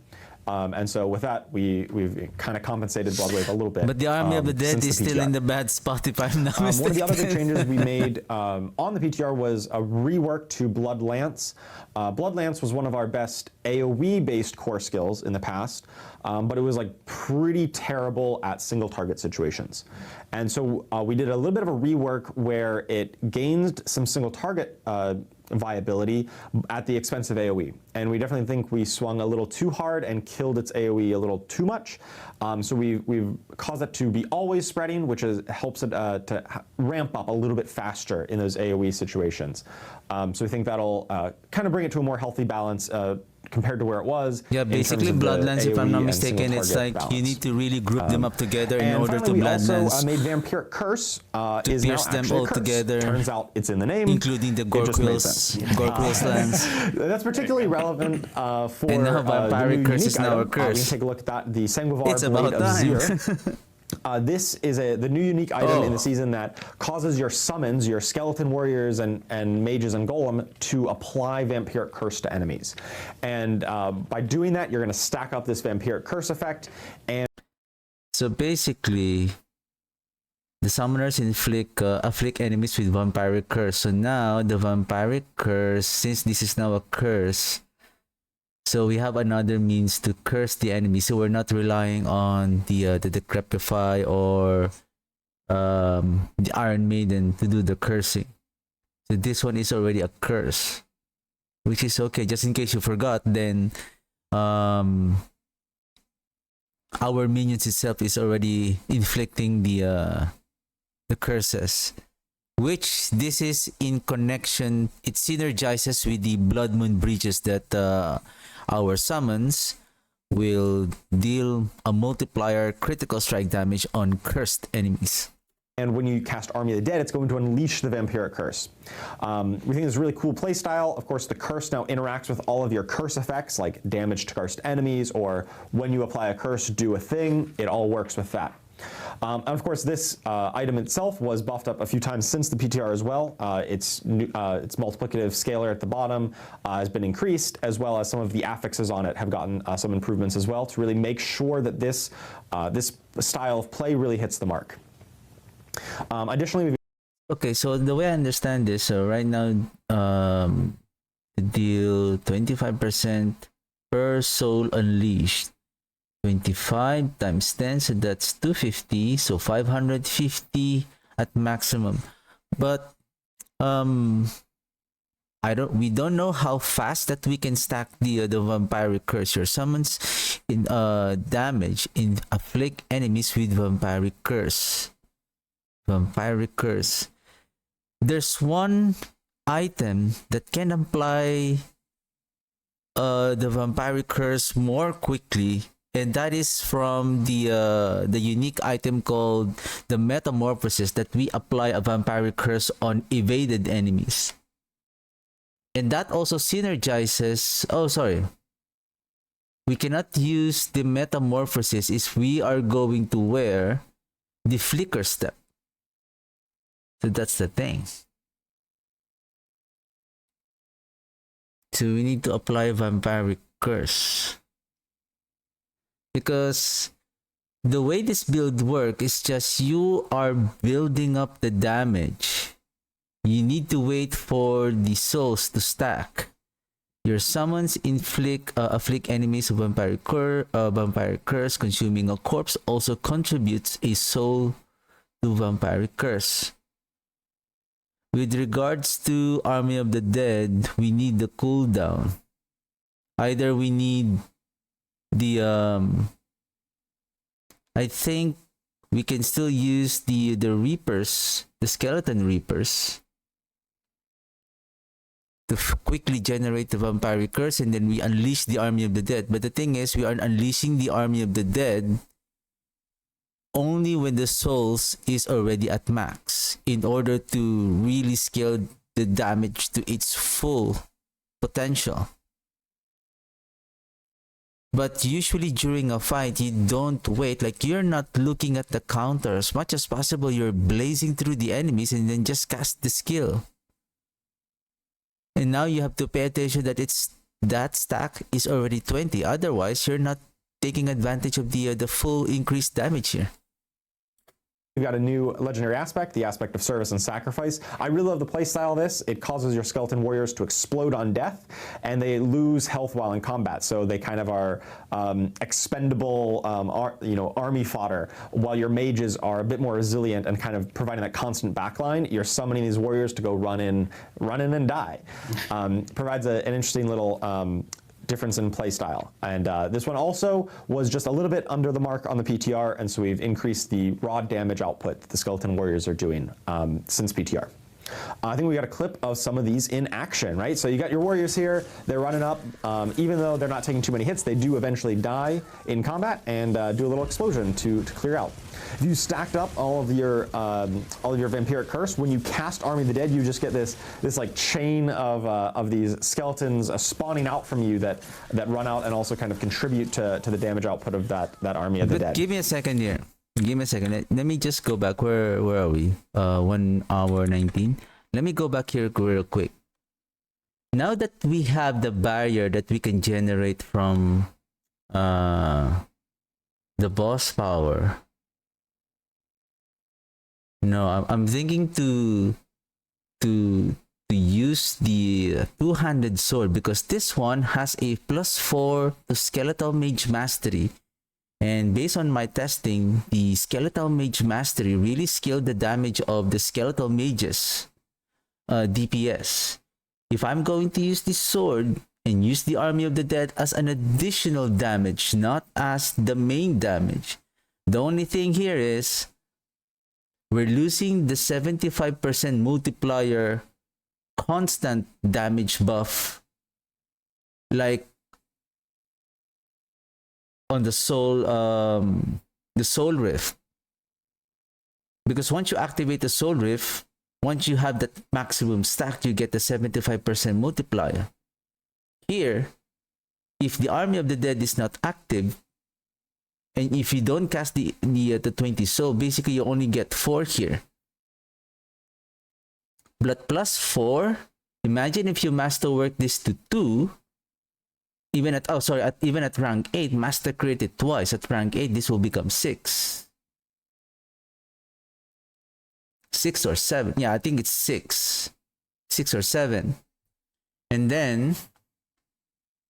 And so with that, we've kind of compensated Bloodwave a little bit. But the Army of the Dead since is the still in PTR. the bad spot, if I'm not One of the other big mistaken. changes we made on the PTR was a rework to Blood Lance. Blood Lance was one of our best AoE-based core skills in the past, but it was like pretty terrible at single target situations. And so we did a little bit of a rework where it gained some single target viability at the expense of AoE. And we definitely think we swung a little too hard and killed its AoE a little too much. So we've caused it to be always spreading, which helps it to ramp up a little bit faster in those AoE situations. So we think that'll kind of bring it to a more healthy balance compared to where it was. Yeah, in terms basically of the Bloodlands, if I'm AoE not and mistaken, single it's target like you balance. need to really group them up together in And order to finally, we also Bloodlands, made Vampiric Curse is now pierce them actually a all curse. together, Turns out it's in the name, including the It just made sense. Gorquills lands. That's particularly relevant for And now the Vampiric new Curse unique is now a item. We curse. can take a look at that. The Sanguivar It's Blade about of time. Zir. This is the new unique item in Oh. the season that causes your summons, your skeleton warriors and mages and golem, to apply Vampiric Curse to enemies. And by doing that, you're going to stack up this Vampiric Curse effect. And So basically, the summoners afflict enemies with Vampiric Curse. So now the Vampiric Curse, since this is now a curse, so we have another means to curse the enemy. So we're not relying on the Decrepify or the Iron Maiden to do the cursing. So this one is already a curse, which is okay. Just in case you forgot, then our minions itself is already inflicting the curses, which this is in connection. It synergizes with the Blood Moon breaches that our summons will deal a multiplier critical strike damage on cursed enemies. And when you cast Army of the Dead, it's going to unleash the Vampiric Curse. We think it's a really cool playstyle. Of course, the curse now interacts with all of your curse effects, like damage to cursed enemies, or when you apply a curse, do a thing. It all works with that. And of course, this item itself was buffed up a few times since the PTR as well. Its multiplicative scalar at the bottom has been increased, as well as some of the affixes on it have gotten some improvements as well to really make sure that this style of play really hits the mark. Additionally, we've Okay, so the way I understand this, so right now, deal 25% per soul unleashed. 25 times 10, so that's 250, so 550 at maximum. But we don't know how fast that we can stack the Vampiric Curse. Your summons in damage in afflict enemies with Vampiric Curse. Vampiric Curse. There's one item that can apply the Vampiric Curse more quickly, and that is from the unique item called the Metamorphosis, that we apply a Vampiric Curse on evaded enemies. And that also synergizes. Oh, sorry. We cannot use the Metamorphosis if we are going to wear the Flicker Step. So that's the thing. So we need to apply Vampiric Curse. Because the way this build works is just you are building up the damage. You need to wait for the souls to stack. Your summons afflict enemies of vampire curse. Consuming a corpse also contributes a soul to vampire curse. With regards to Army of the Dead, we need the cooldown. Either we need the I think we can still use the Reapers, the Skeleton Reapers, to quickly generate the vampire curse, and then we unleash the Army of the Dead. But the thing is, we are unleashing the Army of the Dead only when the souls is already at max, in order to really scale the damage to its full potential. But usually during a fight, you don't wait. Like, you're not looking at the counter. As much as possible, you're blazing through the enemies and then just cast the skill. And now you have to pay attention that that stack is already 20. Otherwise, you're not taking advantage of the full increased damage here. We've got a new legendary aspect, the aspect of service and sacrifice. I really love the playstyle of this. It causes your skeleton warriors to explode on death, and they lose health while in combat. So they kind of are expendable, army fodder, while your mages are a bit more resilient and kind of providing that constant backline. You're summoning these warriors to go run in and die. Provides an interesting little difference in play style. And this one also was just a little bit under the mark on the PTR, and so we've increased the raw damage output that the skeleton warriors are doing since PTR. I think we got a clip of some of these in action, right? So you got your warriors here, they're running up. Even though they're not taking too many hits, they do eventually die in combat and do a little explosion to clear out. If you stacked up all of your vampiric curse, when you cast Army of the Dead, you just get this like chain of these skeletons spawning out from you that run out and also kind of contribute to the damage output of that Army of the Dead. Give me a second here. Give me a second. Let me just go back. Where are we? 1 hour 19. Let me go back here real quick. Now that we have the barrier that we can generate from the boss power. No, I'm thinking to use the two-handed sword, because this one has a +4 to Skeletal Mage Mastery. And based on my testing, the Skeletal Mage Mastery really scaled the damage of the Skeletal Mages DPS. If I'm going to use this sword and use the Army of the Dead as an additional damage, not as the main damage, the only thing here is we're losing the 75% multiplier constant damage buff, like on the soul rift, because once you activate the soul rift, once you have that maximum stacked, you get the 75% multiplier. Here, if the Army of the Dead is not active, and if you don't cast the 20 soul, basically you only get 4 here. But +4, imagine if you masterwork this to 2. Even at rank 8, master created twice. At rank 8, this will become 6. 6 or 7. Yeah, I think it's 6. 6 or 7. And then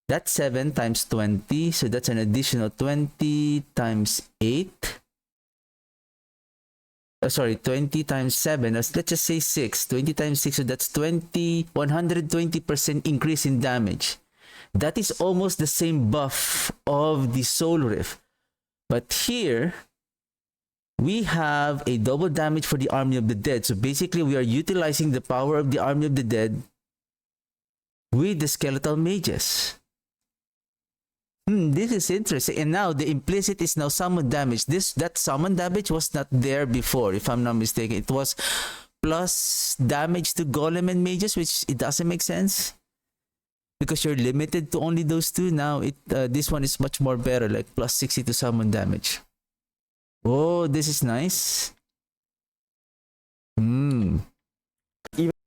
that's 7 times 20. So that's an additional 20 times 8. 20 times 7. Let's just say 6. 20 times 6. So that's 120% increase in damage. That is almost the same buff of the Soul Rift. But here, we have a double damage for the Army of the Dead. So basically, we are utilizing the power of the Army of the Dead with the Skeletal Mages. This is interesting. And now the implicit is now summon damage. That summon damage was not there before, if I'm not mistaken. It was plus damage to Golem and Mages, which it doesn't make sense, because you're limited to only those two. Now this one is much more better, like plus 60 to summon damage. Oh, this is nice. Even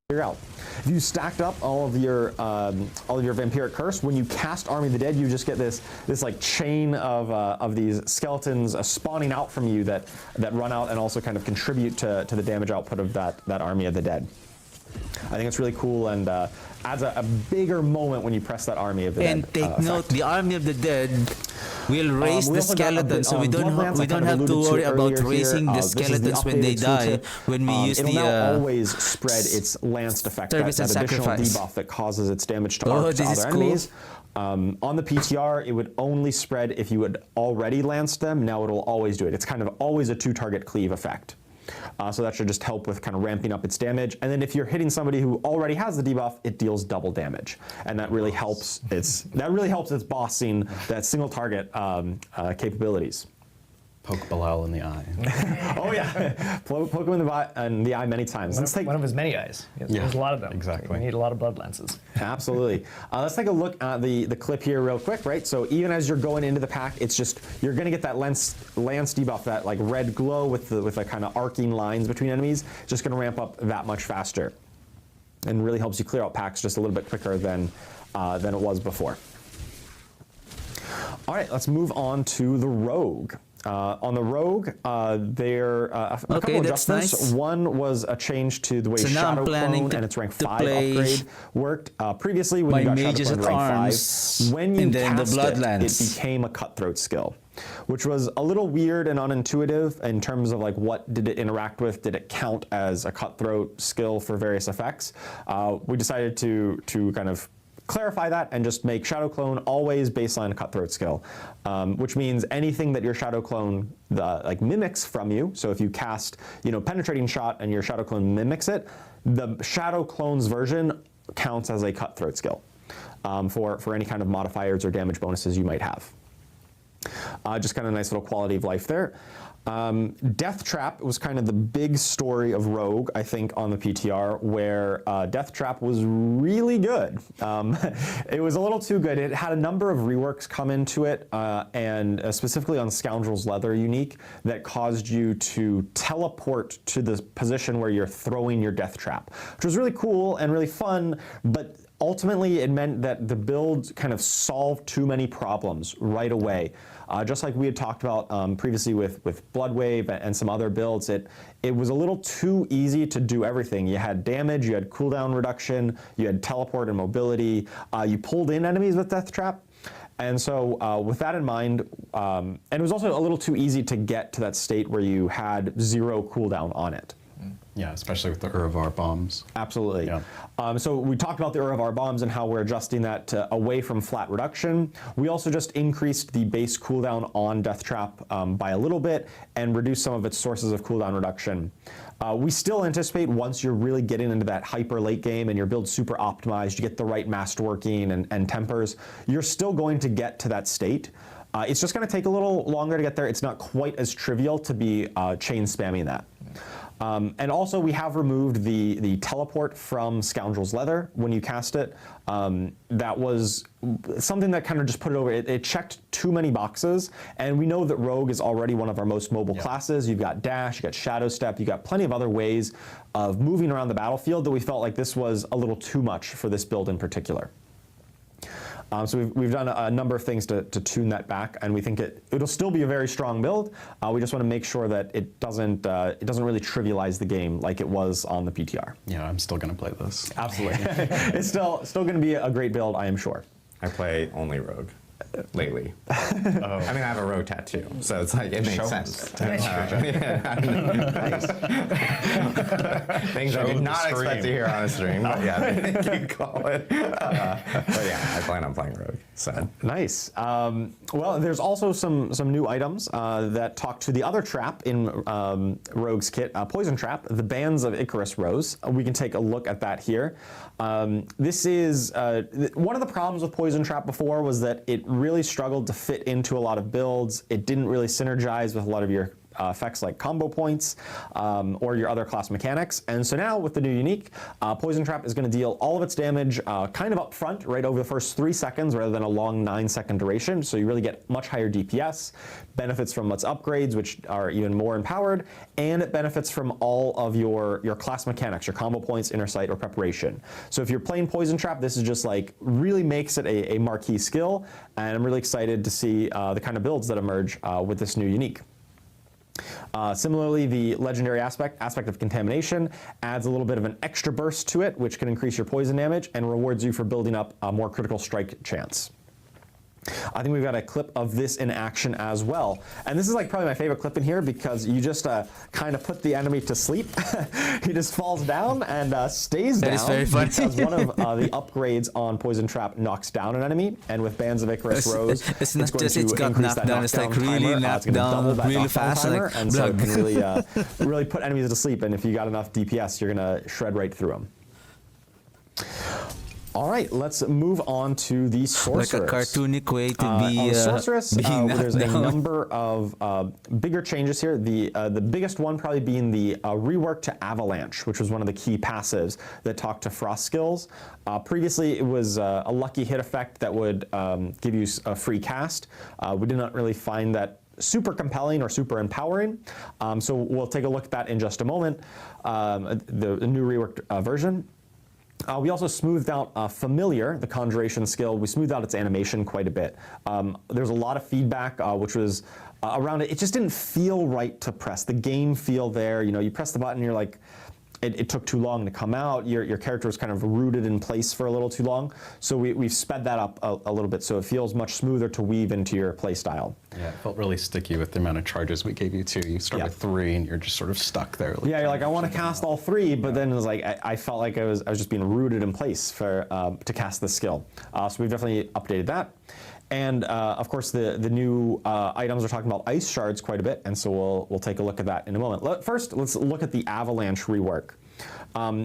clear out. If you stacked up all of your vampiric curse, when you cast Army of the Dead, you just get this like chain of these skeletons spawning out from you that run out and also kind of contribute to the damage output of that Army of the Dead. I think it's really cool and adds a bigger moment when you press that Army of the And Dead. take note, effect. the Army of the Dead will raise We the also got a skeleton, bit so we on don't Bloodlands, I have kind of to alluded worry to about earlier raising here. the This is the skeletons when they updated die. tooltip. When we use it'll the now always spread its lanced effect, that service and additional sacrifice. debuff that causes its damage to Oh, arc to this is other cool. enemies. On the PTR, it would only spread if you had already lanced them. Now it'll always do it. It's kind of always a 2-target cleave effect. So that should just help with kind of ramping up its damage. And then if you're hitting somebody who already has the debuff, it deals double damage, and that really helps its bossing, that single target capabilities. Poke Bilal in the eye. Oh yeah, poke him in the eye many times. Let's take One of his many eyes. There's a lot of them. exactly. We need a lot of blood lenses. Absolutely. Let's take a look at the clip here real quick, right? So even as you're going into the pack, it's just, you're gonna get that lance debuff, that like red glow with the kind of arcing lines between enemies, just gonna ramp up that much faster. And really helps you clear out packs just a little bit quicker than it was before. All right, let's move on to the Rogue. On the Rogue, there a couple of that's adjustments. nice. One was a change to the way So now I'm Shadow planning Clone to- and its rank to 5 play upgrade worked. Previously, when my you got Shadow mages Clone at rank arms, 5, when you and then the cast Bloodlands. it became a Cutthroat skill, which was a little weird and unintuitive in terms of like what did it interact with? Did it count as a Cutthroat skill for various effects? We decided to kind of clarify that and just make Shadow Clone always baseline Cutthroat skill, which means anything that your Shadow Clone like mimics from you. So if you cast, Penetrating Shot and your Shadow Clone mimics it, the Shadow Clone's version counts as a Cutthroat skill for any kind of modifiers or damage bonuses you might have. Just kind of a nice little quality of life there. Death Trap was kind of the big story of Rogue, I think, on the PTR, where Death Trap was really good. It was a little too good. It had a number of reworks come into it, and specifically on Scoundrel's Leather unique, that caused you to teleport to the position where you're throwing your Death Trap, which was really cool and really fun, but ultimately, it meant that the build kind of solved too many problems right away. Just like we had talked about previously with Bloodwave and some other builds, it was a little too easy to do everything. You had damage, you had cooldown reduction, you had teleport and mobility, you pulled in enemies with Death Trap. And so with that in mind, and it was also a little too easy to get to that state where you had 0 cooldown on it. Yeah, especially with the Uravar bombs. Absolutely. Yeah. So we talked about the Uravar bombs and how we're adjusting that away from flat reduction. We also just increased the base cooldown on Death Trap by a little bit and reduced some of its sources of cooldown reduction. We still anticipate once you're really getting into that hyper late game and your build's super optimized, you get the right masterworking and tempers, you're still going to get to that state. It's just going to take a little longer to get there. It's not quite as trivial to be chain spamming that. And also we have removed the teleport from Scoundrel's Leather when you cast it. That was something that kind of just put it over. It checked too many boxes, and we know that Rogue is already one of our most mobile classes. You've got Dash, you've got Shadow Step, you've got plenty of other ways of moving around the battlefield that we felt like this was a little too much for this build in particular. So we've done a number of things to tune that back, and we think it'll still be a very strong build. We just want to make sure that it doesn't really trivialize the game like it was on the PTR. Yeah, I'm still going to play this. Absolutely, it's still going to be a great build, I am sure. I play only Rogue lately. I mean, I have a Rogue tattoo, so it's like it makes sense. Things I did not expect to hear on a stream, but yeah, you call it. But yeah, I plan on playing Rogue. So Nice. Well, there's also some new items that talk to the other trap in Rogue's kit, Poison Trap, the Bands of Icarus Rose. We can take a look at that here. This is one of the problems with Poison Trap before was that it really struggled to fit into a lot of builds. It didn't really synergize with a lot of your effects like combo points or your other class mechanics. And so now with the new unique, Poison Trap is going to deal all of its damage kind of up front, right over the first 3 seconds rather than a long 9-second duration. So you really get much higher DPS, benefits from its upgrades, which are even more empowered, and it benefits from all of your class mechanics, your combo points, inner sight, or preparation. So if you're playing Poison Trap, this is just like really makes it a marquee skill, and I'm really excited to see the kind of builds that emerge with this new unique. Similarly, the legendary aspect of contamination adds a little bit of an extra burst to it, which can increase your poison damage and rewards you for building up a more critical strike chance. I think we've got a clip of this in action as well. And this is like probably my favorite clip in here because you just kind of put the enemy to sleep. He just falls down and stays down. That is very funny. Because one of the upgrades on Poison Trap knocks down an enemy, and with Bands of Icarus Rose, it's not going just to it's got increase knocked that down, it's like knockdown really timer. knocked It's going to double down that really knockdown fast, timer, like, and so it blah. can really, really put enemies to sleep. And if you got enough DPS, you're going to shred right through them. All right, let's move on to the Sorceress. Like a cartoonic way to On be the Sorceress, being knocked there's a down. number of bigger changes here. The biggest one probably being the rework to Avalanche, which was one of the key passives that talked to Frost skills. Previously, it was a lucky hit effect that would give you a free cast. We did not really find that super compelling or super empowering. So we'll take a look at that in just a moment, the new reworked version. We also smoothed out Familiar, the Conjuration skill. We smoothed out its animation quite a bit. There's a lot of feedback, which was around it. It just didn't feel right to press. The game feel there, you know, you press the button, you're like, it took too long to come out. Your character was kind of rooted in place for a little too long. So we've sped that up a little bit, so it feels much smoother to weave into your play style. Yeah, it felt really sticky with the amount of charges we gave you too. You start with 3 and you're just sort of stuck there. Like, Yeah, you're like, I want to cast all 3, but then it was like, I felt like I was just being rooted in place for to cast this skill. So we've definitely updated that. And of course, the new items are talking about ice shards quite a bit, and so we'll take a look at that in a moment. First, let's look at the Avalanche rework.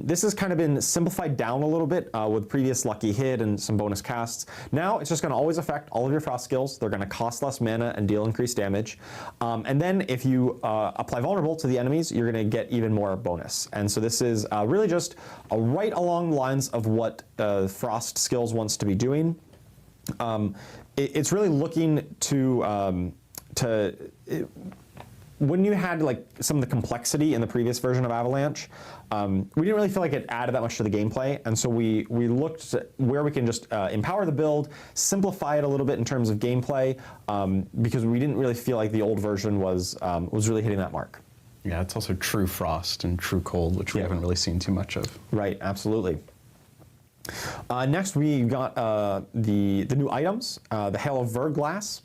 This has kind of been simplified down a little bit with previous lucky hit and some bonus casts. Now it's just going to always affect all of your frost skills. They're going to cost less mana and deal increased damage. And then if you apply vulnerable to the enemies, you're going to get even more bonus. And so this is really just right along the lines of what Frost skills wants to be doing. It's really looking to when you had like some of the complexity in the previous version of Avalanche, we didn't really feel like it added that much to the gameplay, and so we looked at where we can just empower the build, simplify it a little bit in terms of gameplay, because we didn't really feel like the old version was really hitting that mark. Yeah, it's also true frost and true cold, which we haven't really seen too much of. Right, absolutely. Next, we got the new items, the Hail of Verglass.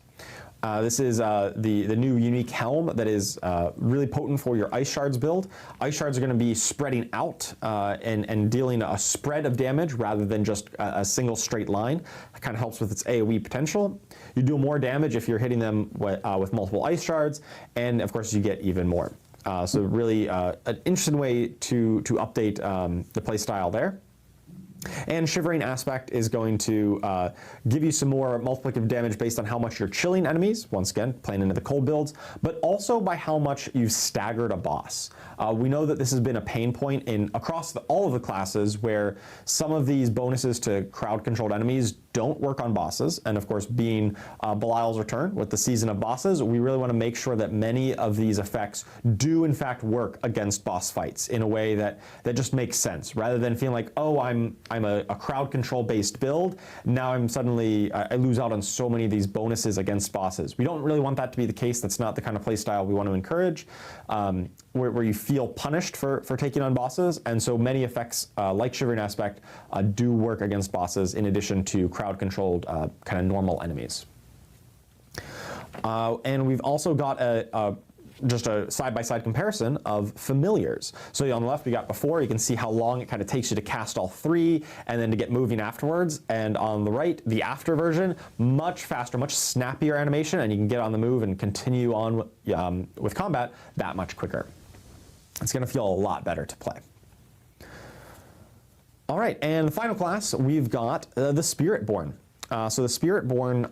This is the new unique helm that is really potent for your Ice Shards build. Ice Shards are going to be spreading out and dealing a spread of damage rather than just a single straight line. It kind of helps with its AoE potential. You do more damage if you're hitting them with multiple Ice Shards, and of course you get even more. So really an interesting way to update the playstyle there. And Shivering Aspect is going to give you some more multiplicative damage based on how much you're chilling enemies, once again, playing into the cold builds, but also by how much you've staggered a boss. We know that this has been a pain point across all of the classes where some of these bonuses to crowd-controlled enemies don't work on bosses, and of course being Belial's Return with the Season of Bosses, we really want to make sure that many of these effects do in fact work against boss fights in a way that just makes sense, rather than feeling like, oh, I'm a crowd control based build, now I'm suddenly, I lose out on so many of these bonuses against bosses. We don't really want that to be the case. That's not the kind of play style we want to encourage, where you feel punished for taking on bosses, and so many effects like Shivering Aspect do work against bosses in addition to crowd-controlled kind of normal enemies. And we've also got just a side-by-side comparison of familiars. So on the left we got before, you can see how long it kind of takes you to cast all 3 and then to get moving afterwards. And on the right, the after version, much faster, much snappier animation, and you can get on the move and continue on with combat that much quicker. It's going to feel a lot better to play. All right, and the final class, we've got the Spiritborn. So the Spiritborn,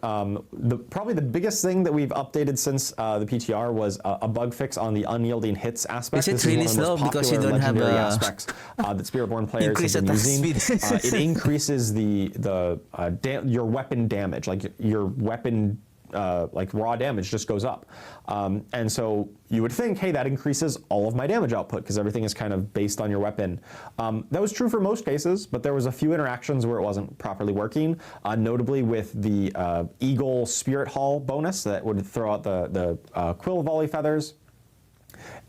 probably the biggest thing that we've updated since the PTR was a bug fix on the unyielding hits aspect. Is it really slow because you don't have aspects that Spiritborn players increase have been attack using. speed? It increases your weapon damage, like your weapon. Like raw damage just goes up. And so you would think, hey, that increases all of my damage output because everything is kind of based on your weapon. That was true for most cases, but there was a few interactions where it wasn't properly working, notably with the Eagle Spirit Hall bonus that would throw out the Quill Volley feathers.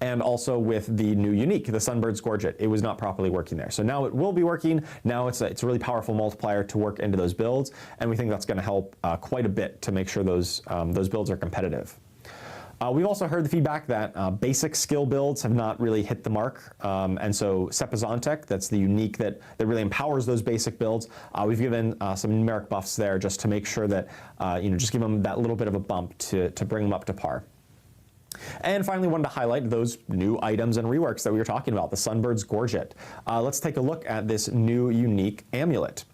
And also with the new unique, the Sunbird's Gorget, it was not properly working there. So now it will be working. Now it's a really powerful multiplier to work into those builds, and we think that's going to help quite a bit to make sure those builds are competitive. We've also heard the feedback that basic skill builds have not really hit the mark, and so Sepizontek, that's the unique that really empowers those basic builds. We've given some numeric buffs there just to make sure that, just give them that little bit of a bump to bring them up to par. And finally, wanted to highlight those new items and reworks that we were talking about, the Sunbird's Gorget. Let's take a look at this new unique amulet.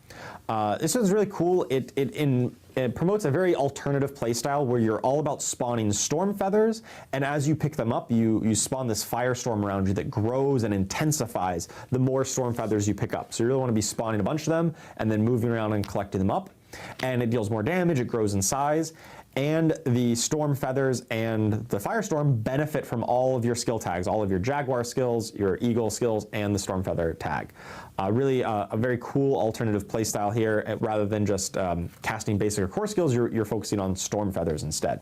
This is really cool. It promotes a very alternative playstyle where you're all about spawning storm feathers, and as you pick them up, you spawn this firestorm around you that grows and intensifies the more storm feathers you pick up. So you really want to be spawning a bunch of them and then moving around and collecting them up. And it deals more damage, it grows in size, and the storm feathers and the firestorm benefit from all of your skill tags, all of your jaguar skills, your eagle skills, and the storm feather tag. Really a very cool alternative playstyle here. Rather than just casting basic or core skills, you're focusing on storm feathers instead.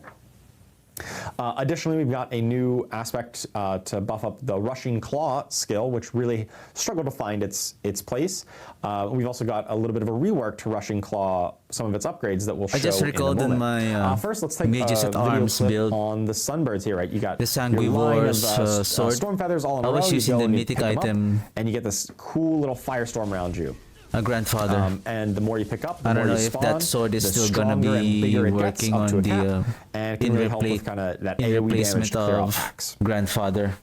Additionally, we've got a new aspect to buff up the Rushing Claw skill, which really struggled to find its place. We've also got a little bit of a rework to Rushing Claw, some of its upgrades that we'll show I just recalled in a in moment. my First, let's take a Mages at video Arms clip build. on the Sunbirds here, right? You got The your line of Sanguivor's sword. storm feathers all in a I row. was You using go the and you mythic pick them up, item. and you get this cool little firestorm around you. A grandfather. And the more you pick up, the I don't more know you if spawn, that sword is the still gonna stronger and be bigger it gets working up to on a cap, the and it can really help with kind of that in AoE damage replacement to clear out of hacks. grandfather.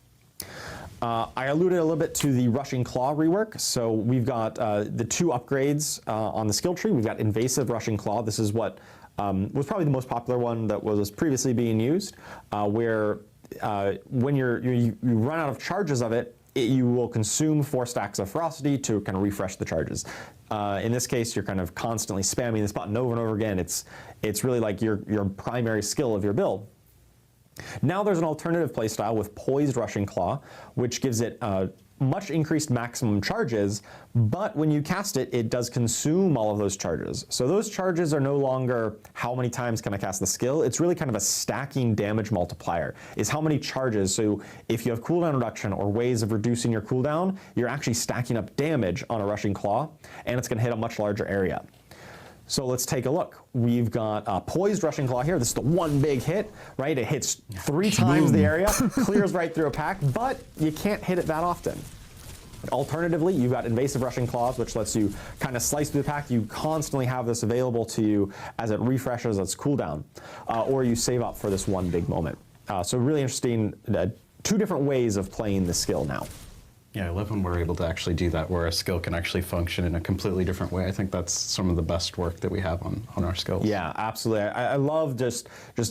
I alluded a little bit to the Rushing Claw rework. So we've got the two upgrades on the skill tree. We've got Invasive Rushing Claw. This is what was probably the most popular one that was previously being used, where when you run out of charges of it, you will consume 4 stacks of ferocity to kind of refresh the charges. In this case, you're kind of constantly spamming this button over and over again. It's really like your primary skill of your build. Now there's an alternative playstyle with Poised Rushing Claw, which gives it much increased maximum charges, but when you cast it, it does consume all of those charges. So those charges are no longer how many times can I cast the skill, it's really kind of a stacking damage multiplier, is how many charges. So if you have cooldown reduction or ways of reducing your cooldown, you're actually stacking up damage on a Rushing Claw, and it's gonna hit a much larger area. So let's take a look. We've got Poised Rushing Claw here. This is the one big hit, right? It hits 3 times the area, clears right through a pack, but you can't hit it that often. Alternatively, you've got Invasive Rushing Claws, which lets you kind of slice through the pack. You constantly have this available to you as it refreshes its cooldown, or you save up for this one big moment. So really interesting, 2 different ways of playing the skill now. Yeah, I love when we're able to actually do that, where a skill can actually function in a completely different way. I think that's some of the best work that we have on our skills. Yeah, absolutely. I love just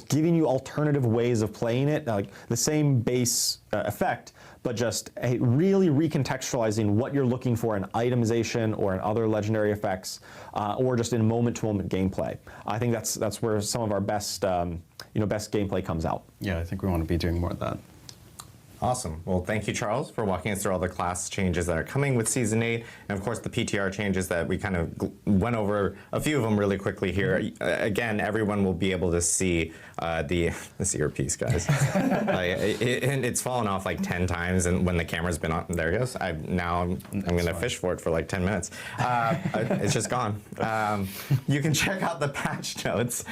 giving you alternative ways of playing it, like the same base effect, but just really recontextualizing what you're looking for in itemization or in other legendary effects, or just in moment-to-moment gameplay. I think that's where some of our best best gameplay comes out. Yeah, I think we want to be doing more of that. Awesome. Well, thank you, Charles, for walking us through all the class changes that are coming with Season 8, and of course the PTR changes that we kind of went over a few of them really quickly here. Again, everyone will be able to see this earpiece, guys. And it's fallen off like 10 times, and when the camera's been on, there it goes. I'm going to fish for it for like 10 minutes. It's just gone. You can check out the patch notes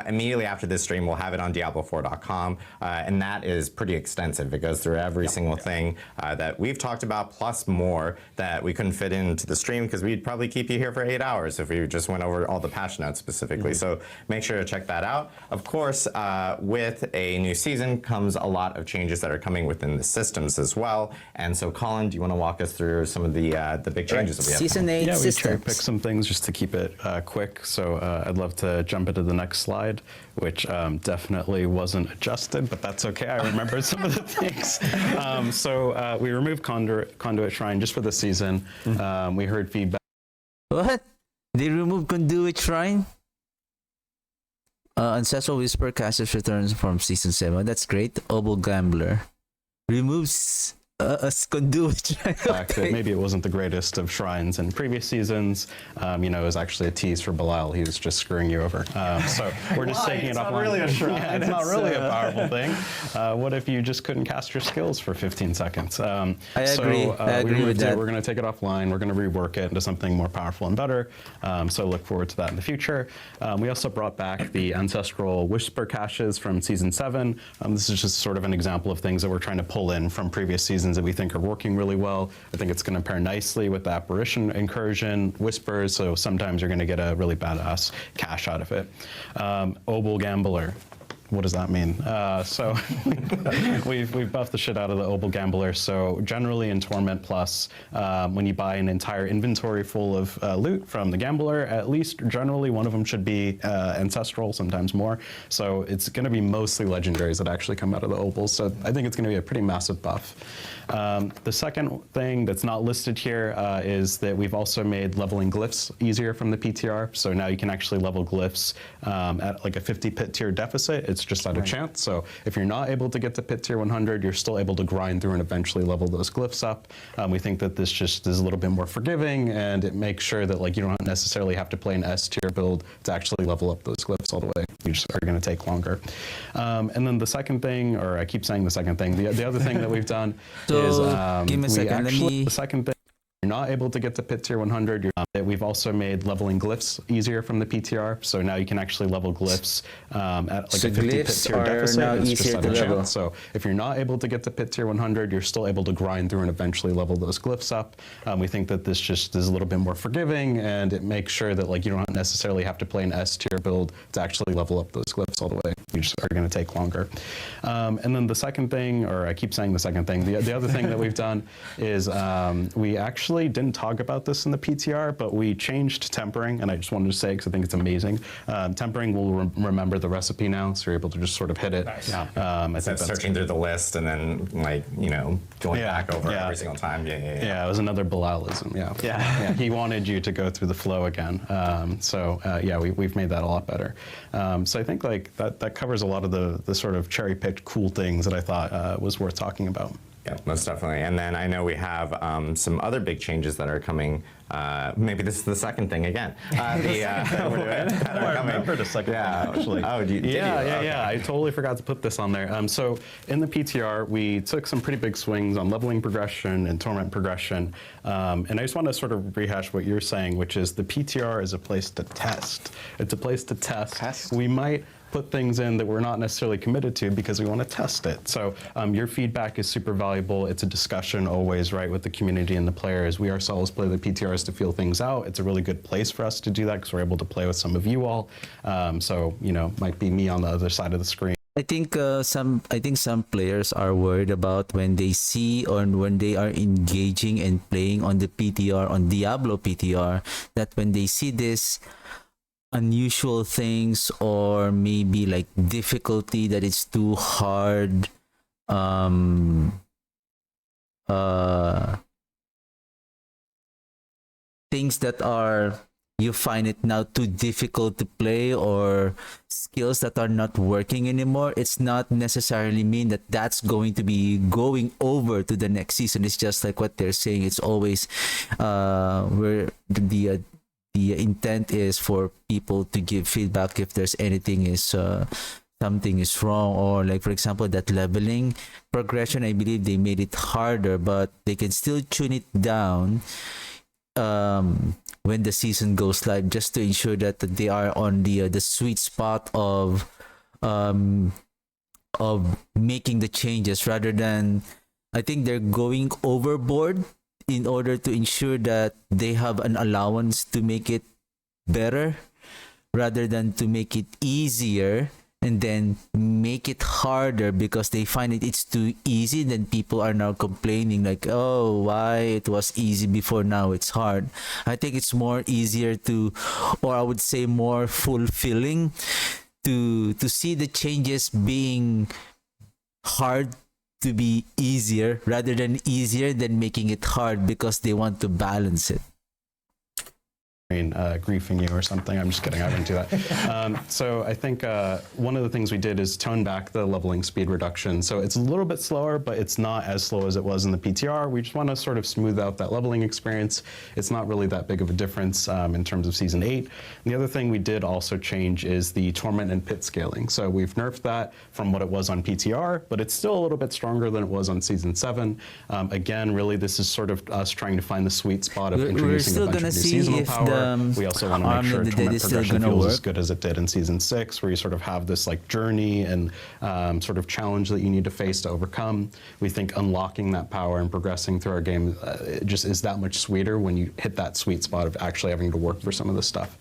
immediately after this stream. We'll have it on Diablo4.com, and that is pretty extensive. It goes through every single thing that we've talked about, plus more that we couldn't fit into the stream because we'd probably keep you here for 8 hours if we just went over all the patch notes specifically. So make sure to check that out. Of course, with a new season comes a lot of changes that are coming within the systems as well. And so, Colin, do you want to walk us through some of the big changes that we have? Season 8 Yeah, we systems. cherry pick some things just to keep it quick. So I'd love to jump into the next slide, which definitely wasn't adjusted, but that's okay. I remember some of the things. So we removed Conduit Shrine just for the season. We heard feedback. What? They removed Conduit Shrine? Ancestral Whisper Casters returns from Season 7. That's great. Obol Gambler removes a conduit. fact that maybe it wasn't the greatest of shrines in previous seasons. You know, it was actually a tease for Belial. He was just screwing you over. So we're just taking it It's offline. not really a shrine. Yeah, it's not really a powerful thing. What if you just couldn't cast your skills for 15 seconds? I agree. I agree with that. We're going to take it offline. We're going to rework it into something more powerful and better. So look forward to that in the future. We also brought back the Ancestral Whisper caches from Season 7. This is just sort of an example of things that we're trying to pull in from previous seasons that we think are working really well. I think it's going to pair nicely with the Apparition Incursion Whispers, so sometimes you're going to get a really badass cache out of it. Obel Gambler. What does that mean? So we've buffed the shit out of the Obel Gambler. So generally in Torment Plus, when you buy an entire inventory full of loot from the Gambler, at least generally one of them should be Ancestral, sometimes more. So it's going to be mostly legendaries that actually come out of the Obels. So I think it's going to be a pretty massive buff. The second thing that's not listed here is that we've also made leveling glyphs easier from the PTR. So now you can actually level glyphs at like a 50 pit tier deficit. It's just out of chance. So if you're not able to get to pit tier 100, you're still able to grind through and eventually level those glyphs up. We think that this just is a little bit more forgiving, and it makes sure that like you don't necessarily have to play an S tier build to actually level up those glyphs all the way. You just are going to take longer. And then the second thing, or I keep saying the second thing, the other thing that we've done is give me a second. the second thing. You're not able to get to pit tier 100. We've also made leveling glyphs easier from the PTR. So now you can actually level glyphs at like So a 50 pit glyphs tier are deficit. now It's just easier out to of level. chance. So if you're not able to get to pit tier 100, you're still able to grind through and eventually level those glyphs up. We think that this just is a little bit more forgiving, and it makes sure that like you don't necessarily have to play an S tier build to actually level up those glyphs all the way. You just are going to take longer. And then the second thing, or I keep saying the second thing, the other thing that we've done is we actually didn't talk about this in the PTR, but we changed tempering, and I just wanted to say because I think it's amazing. Tempering will remember the recipe now, so you're able to just sort of hit it. Nice. I think Instead of that's searching through the list and then like, you know, going Yeah, back over yeah. every single time. Yeah, it was another Bilalism. Yeah. He wanted you to go through the flow again. We've made that a lot better. So I think like that covers a lot of the sort of cherry picked cool things that I thought was worth talking about. Yeah, most definitely. And then I know we have some other big changes that are coming. Maybe this is the second thing again. I remember the second one, actually. Oh, did you? Okay. I totally forgot to put this on there. So in the PTR, we took some pretty big swings on leveling progression and torment progression. And I just want to sort of rehash what you're saying, which is the PTR is a place to test. It's a place to test. We might put things in that we're not necessarily committed to because we want to test it. So your feedback is super valuable. It's a discussion always, right, with the community and the players. We ourselves play the PTRs to feel things out. It's a really good place for us to do that because we're able to play with some of you all. So, you know, might be me on the other side of the screen. I think some players are worried about when they see or when they are engaging and playing on the PTR, on Diablo PTR, that when they see this unusual things or maybe like difficulty that it's too hard, things that are, you find it now too difficult to play, or skills that are not working anymore, it's not necessarily mean that that's going to be going over to the next season. It's just like what they're saying. It's always where the intent is for people to give feedback if there's anything is something is wrong, or like for example that leveling progression, I believe they made it harder, but they can still tune it down when the season goes live, just to ensure that they are on the sweet spot of making the changes, rather than, I think they're going overboard in order to ensure that they have an allowance to make it better, rather than to make it easier and then make it harder because they find it's too easy. Then people are now complaining like, oh, why it was easy before, now it's hard. I think it's more easier to, or I would say more fulfilling to see the changes being hard to be easier, rather than easier than making it hard, because they want to balance it. griefing you or something. I'm just kidding. I wouldn't do that. So I think one of the things we did is tone back the leveling speed reduction. So it's a little bit slower, but it's not as slow as it was in the PTR. We just want to sort of smooth out that leveling experience. It's not really that big of a difference in terms of Season 8. And the other thing we did also change is the Torment and Pit scaling. So we've nerfed that from what it was on PTR, but it's still a little bit stronger than it was on Season 7. Again, really, this is sort of us trying to find the sweet spot of introducing a bunch of new seasonal power. We also want to make sure Torment progression feels as good as it did in Season 6, where you sort of have this like journey and sort of challenge that you need to face to overcome. We think unlocking that power and progressing through our game just is that much sweeter when you hit that sweet spot of actually having to work for some of this stuff.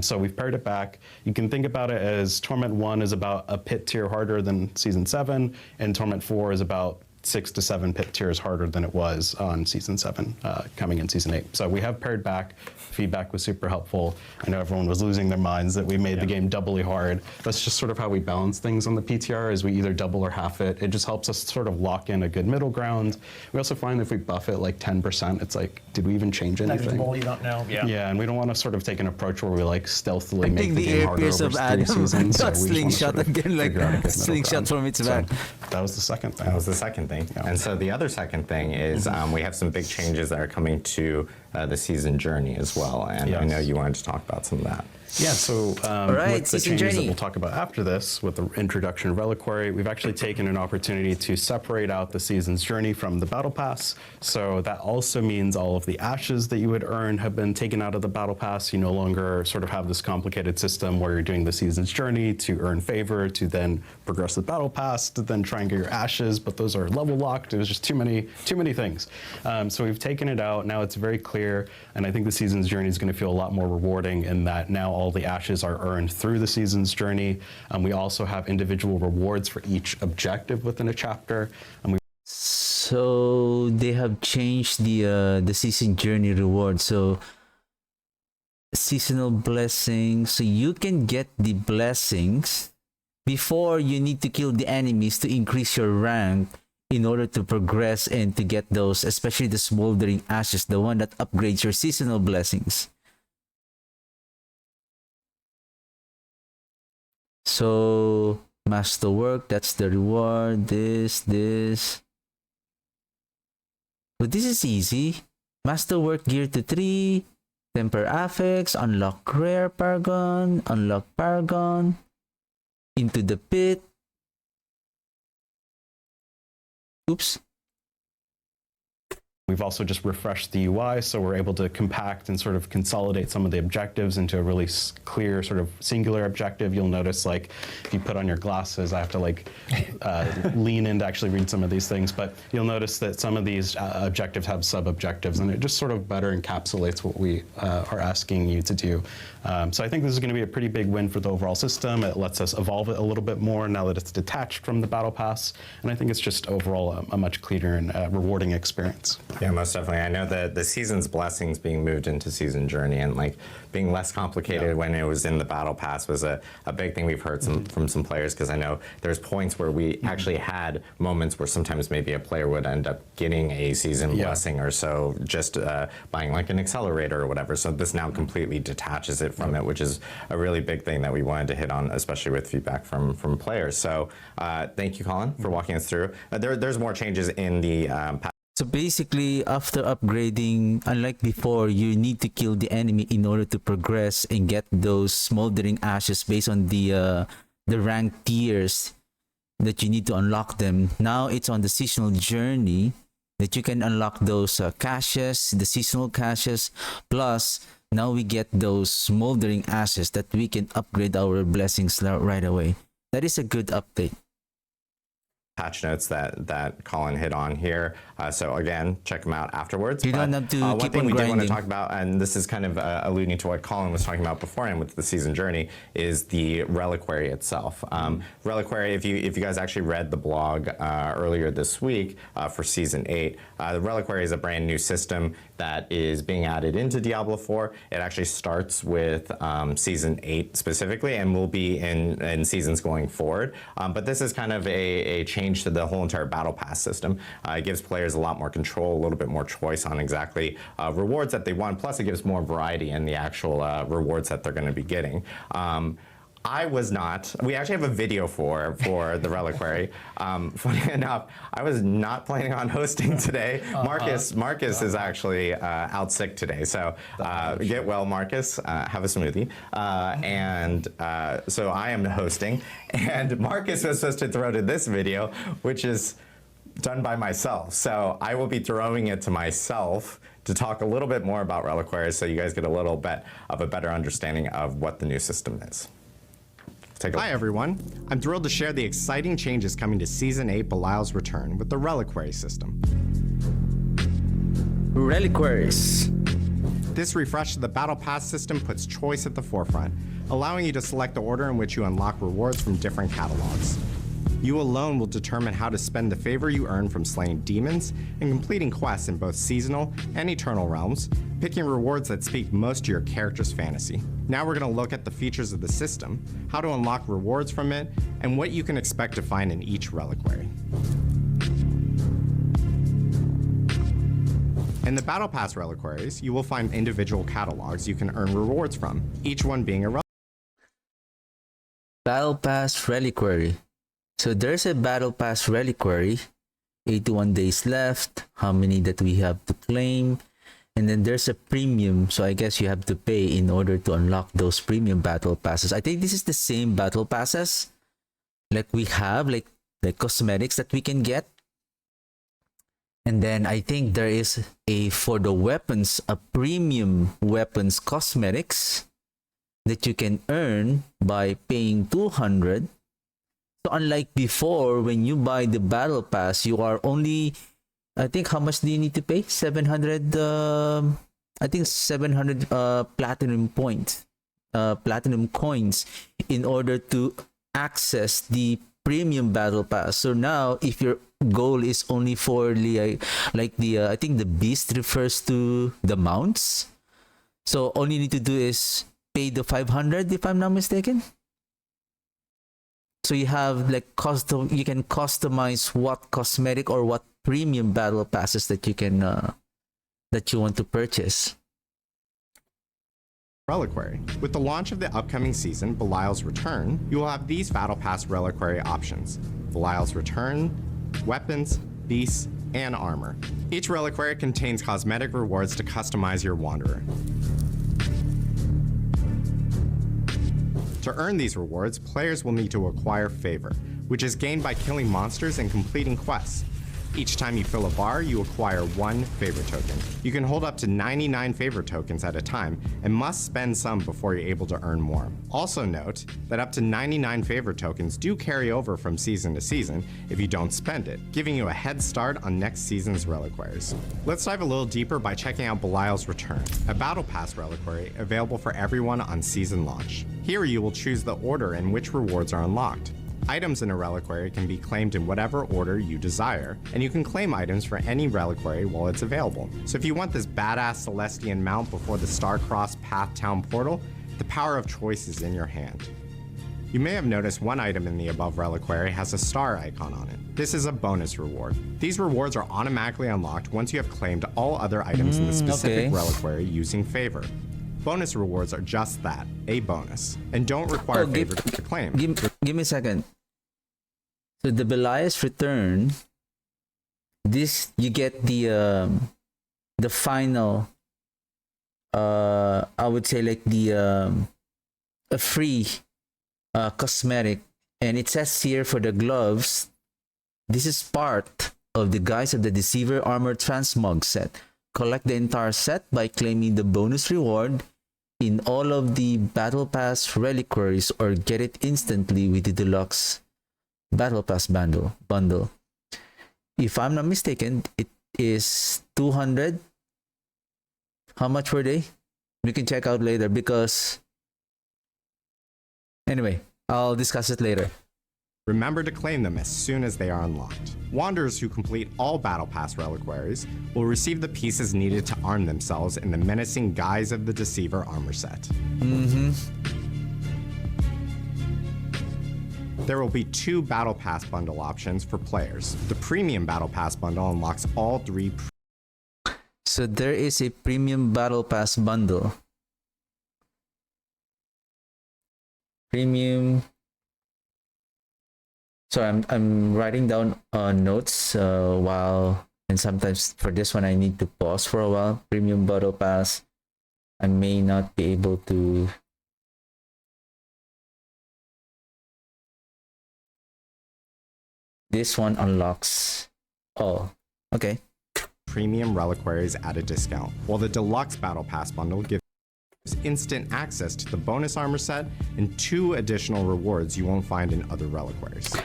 So we've pared it back. You can think about it as Torment 1 is about a pit tier harder than Season 7, and Torment 4 is about 6 to 7 pit tiers harder than it was on Season 7 coming in Season 8. So we have pared back. Feedback was super helpful. I know everyone was losing their minds that we made the game doubly hard. That's just sort of how we balance things on the PTR, is we either double or half it. It just helps us sort of lock in a good middle ground. We also find if we buff it like 10%, it's like, did we even change anything? Negligible, you don't know. Yeah, and we don't want to sort of take an approach where we like stealthily make the the game harder earpiece over of 3 Adam seasons. got So we just slingshot wanna sort of again, like figure out a good middle slingshot ground. from its So back. that was the second thing. That was the second thing. Yeah. And so the other second thing is we have some big changes that are coming to the season journey as well. And I Yes. know you wanted to talk about some of that. Yeah, so right, with the season changes journey. that we'll talk about after this, with the introduction of Reliquary, we've actually taken an opportunity to separate out the season's journey from the Battle Pass. So that also means all of the ashes that you would earn have been taken out of the Battle Pass. You no longer sort of have this complicated system where you're doing the season's journey to earn favor, to then progress the Battle Pass, to then try and get your ashes, but those are level locked. It was just too many things. So we've taken it out. Now it's very clear, and I think the season's journey is going to feel a lot more rewarding in that now all the ashes are earned through the season's journey. We also have individual rewards for each objective within a chapter. And we So they have changed the season journey reward. So seasonal blessings. So you can get the blessings before you need to kill the enemies to increase your rank in order to progress and to get those, especially the smoldering ashes, the one that upgrades your seasonal blessings. So masterwork, that's the reward. This. But this is easy. Masterwork gear to 3, temper affix, unlock rare paragon, unlock paragon, into the pit. Oops. We've also just refreshed the UI, so we're able to compact and sort of consolidate some of the objectives into a really clear sort of singular objective. You'll notice, like, if you put on your glasses, I have to like lean in to actually read some of these things, but you'll notice that some of these objectives have sub-objectives, and it just sort of better encapsulates what we are asking you to do. So I think this is going to be a pretty big win for the overall system. It lets us evolve it a little bit more now that it's detached from the Battle Pass, and I think it's just overall a much cleaner and rewarding experience. Yeah, most definitely. I know that the season's blessings being moved into season journey and like being less complicated when it was in the battle pass was a big thing we've heard from some players, because I know there's points where we actually had moments where sometimes maybe a player would end up getting a season blessing or so just buying like an accelerator or whatever. So this now completely detaches it from it, which is a really big thing that we wanted to hit on, especially with feedback from players. So thank you, Colin, for walking us through. There's more changes in the So basically, after upgrading, unlike before, you need to kill the enemy in order to progress and get those smoldering ashes based on the rank tiers that you need to unlock them. Now it's on the seasonal journey that you can unlock those caches, the seasonal caches, plus now we get those smoldering ashes that we can upgrade our blessings right away. That is a good update. patch notes that Colin hit on here. So again, check them out afterwards. You don't have to one keep thing on we did want to grinding. talk about, and this is kind of alluding to what Colin was talking about beforehand with the season journey, is the Reliquary itself. Reliquary, if you guys actually read the blog earlier this week for season 8, the Reliquary is a brand new system that is being added into Diablo 4. It actually starts with season 8 specifically, and will be in seasons going forward. But this is kind of a change change to the whole entire Battle Pass system. It gives players a lot more control, a little bit more choice on exactly rewards that they want. Plus, it gives more variety in the actual rewards that they're going to be getting. I was not. We actually have a video for the Reliquary. Funny enough, I was not planning on hosting today. Marcus is actually out sick today, so get well, Marcus. Have a smoothie. So I am hosting, and Marcus was supposed to throw to this video, which is done by myself. So I will be throwing it to myself to talk a little bit more about Reliquaries, so you guys get a little bit of a better understanding of what the new system is. Hi everyone, I'm thrilled to share the exciting changes coming to Season 8 Belial's Return with the Reliquary system. Reliquaries. This refresh to the Battle Pass system puts choice at the forefront, allowing you to select the order in which you unlock rewards from different catalogs. You alone will determine how to spend the favor you earn from slaying demons and completing quests in both seasonal and eternal realms, picking rewards that speak most to your character's fantasy. Now we're going to look at the features of the system, how to unlock rewards from it, and what you can expect to find in each reliquary. In the Battle Pass reliquaries, you will find individual catalogs you can earn rewards from, each one being a Battle Pass Reliquary. So there's a Battle Pass Reliquary, 81 days left, how many that we have to claim, and then there's a premium, so I guess you have to pay in order to unlock those premium Battle Passes. I think this is the same Battle Passes like we have, like the cosmetics that we can get. And then I think there is for the weapons, a premium weapons cosmetics that you can earn by paying 200. So unlike before, when you buy the Battle Pass, you are only, I think, how much do you need to pay? 700, I think 700 platinum points, platinum coins in order to access the premium Battle Pass. So now, if your goal is only for the, I think the beast refers to the mounts. So all you need to do is pay the 500, if I'm not mistaken. So you have like you can customize what cosmetic or what premium Battle Passes that you can that you want to purchase. reliquary. With the launch of the upcoming season, Belial's Return, you will have these Battle Pass reliquary options: Belial's Return, weapons, beasts, and armor. Each reliquary contains cosmetic rewards to customize your Wanderer. To earn these rewards, players will need to acquire favor, which is gained by killing monsters and completing quests. Each time you fill a bar, you acquire 1 favor token. You can hold up to 99 favor tokens at a time and must spend some before you're able to earn more. Also note that up to 99 favor tokens do carry over from season to season if you don't spend it, giving you a head start on next season's reliquaries. Let's dive a little deeper by checking out Belial's Return, a Battle Pass reliquary available for everyone on season launch. Here you will choose the order in which rewards are unlocked. Items in a reliquary can be claimed in whatever order you desire, and you can claim items for any reliquary while it's available. So if you want this badass Celestian mount before the Starcross Path Town portal, the power of choice is in your hand. You may have noticed one item in the above reliquary has a star icon on it. This is a bonus reward. These rewards are automatically unlocked once you have claimed all other items in the specific reliquary using favor. Bonus rewards are just that, a bonus, and don't require favor to claim. Give me a second. So the Belial's Return, this you get the final, I would say like a free cosmetic, and it says here for the gloves, this is part of the Guise of the Deceiver Armor Transmog set. Collect the entire set by claiming the bonus reward in all of the Battle Pass reliquaries, or get it instantly with the deluxe Battle Pass bundle. If I'm not mistaken, it is 200. How much were they? We can check out later, because anyway, I'll discuss it later. Remember to claim them as soon as they are unlocked. Wanderers who complete all Battle Pass reliquaries will receive the pieces needed to arm themselves in the menacing Guise of the Deceiver armor set. There will be 2 Battle Pass bundle options for players. The Premium Battle Pass bundle unlocks all 3 So there is a premium battle pass bundle. Premium. So I'm writing down notes while, and sometimes for this one I need to pause for a while. Premium battle pass. I may not be able to. This one unlocks all. Okay. premium reliquaries at a discount, while the Deluxe Battle Pass bundle gives instant access to the bonus armor set and 2 additional rewards you won't find in other reliquaries.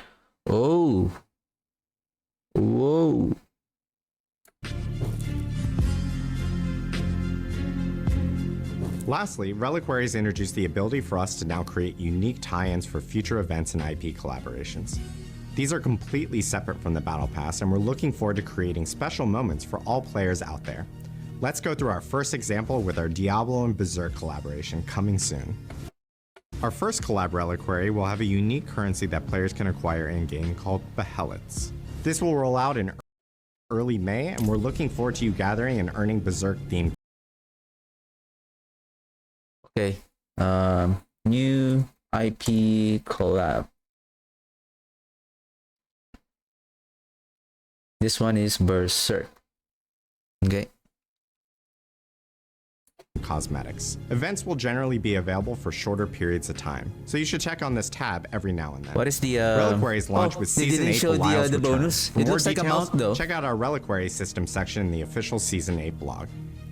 Oh. Whoa. Lastly, Reliquaries introduced the ability for us to now create unique tie-ins for future events and IP collaborations. These are completely separate from the Battle Pass, and we're looking forward to creating special moments for all players out there. Let's go through our first example with our Diablo and Berserk collaboration coming soon. Our first collab reliquary will have a unique currency that players can acquire in-game called Behelits. This will roll out in early May, and we're looking forward to you gathering and earning Berserk-themed. Okay. New IP collab. This one is Berserk. Okay. Cosmetics. Events will generally be available for shorter periods of time, so you should check on this tab every now and then. What is the Reliquaries launch with they Season didn't 8 show Belial's the return. bonus? For It more looks like a details, mount though. check out our Reliquary system section in the official Season 8 blog.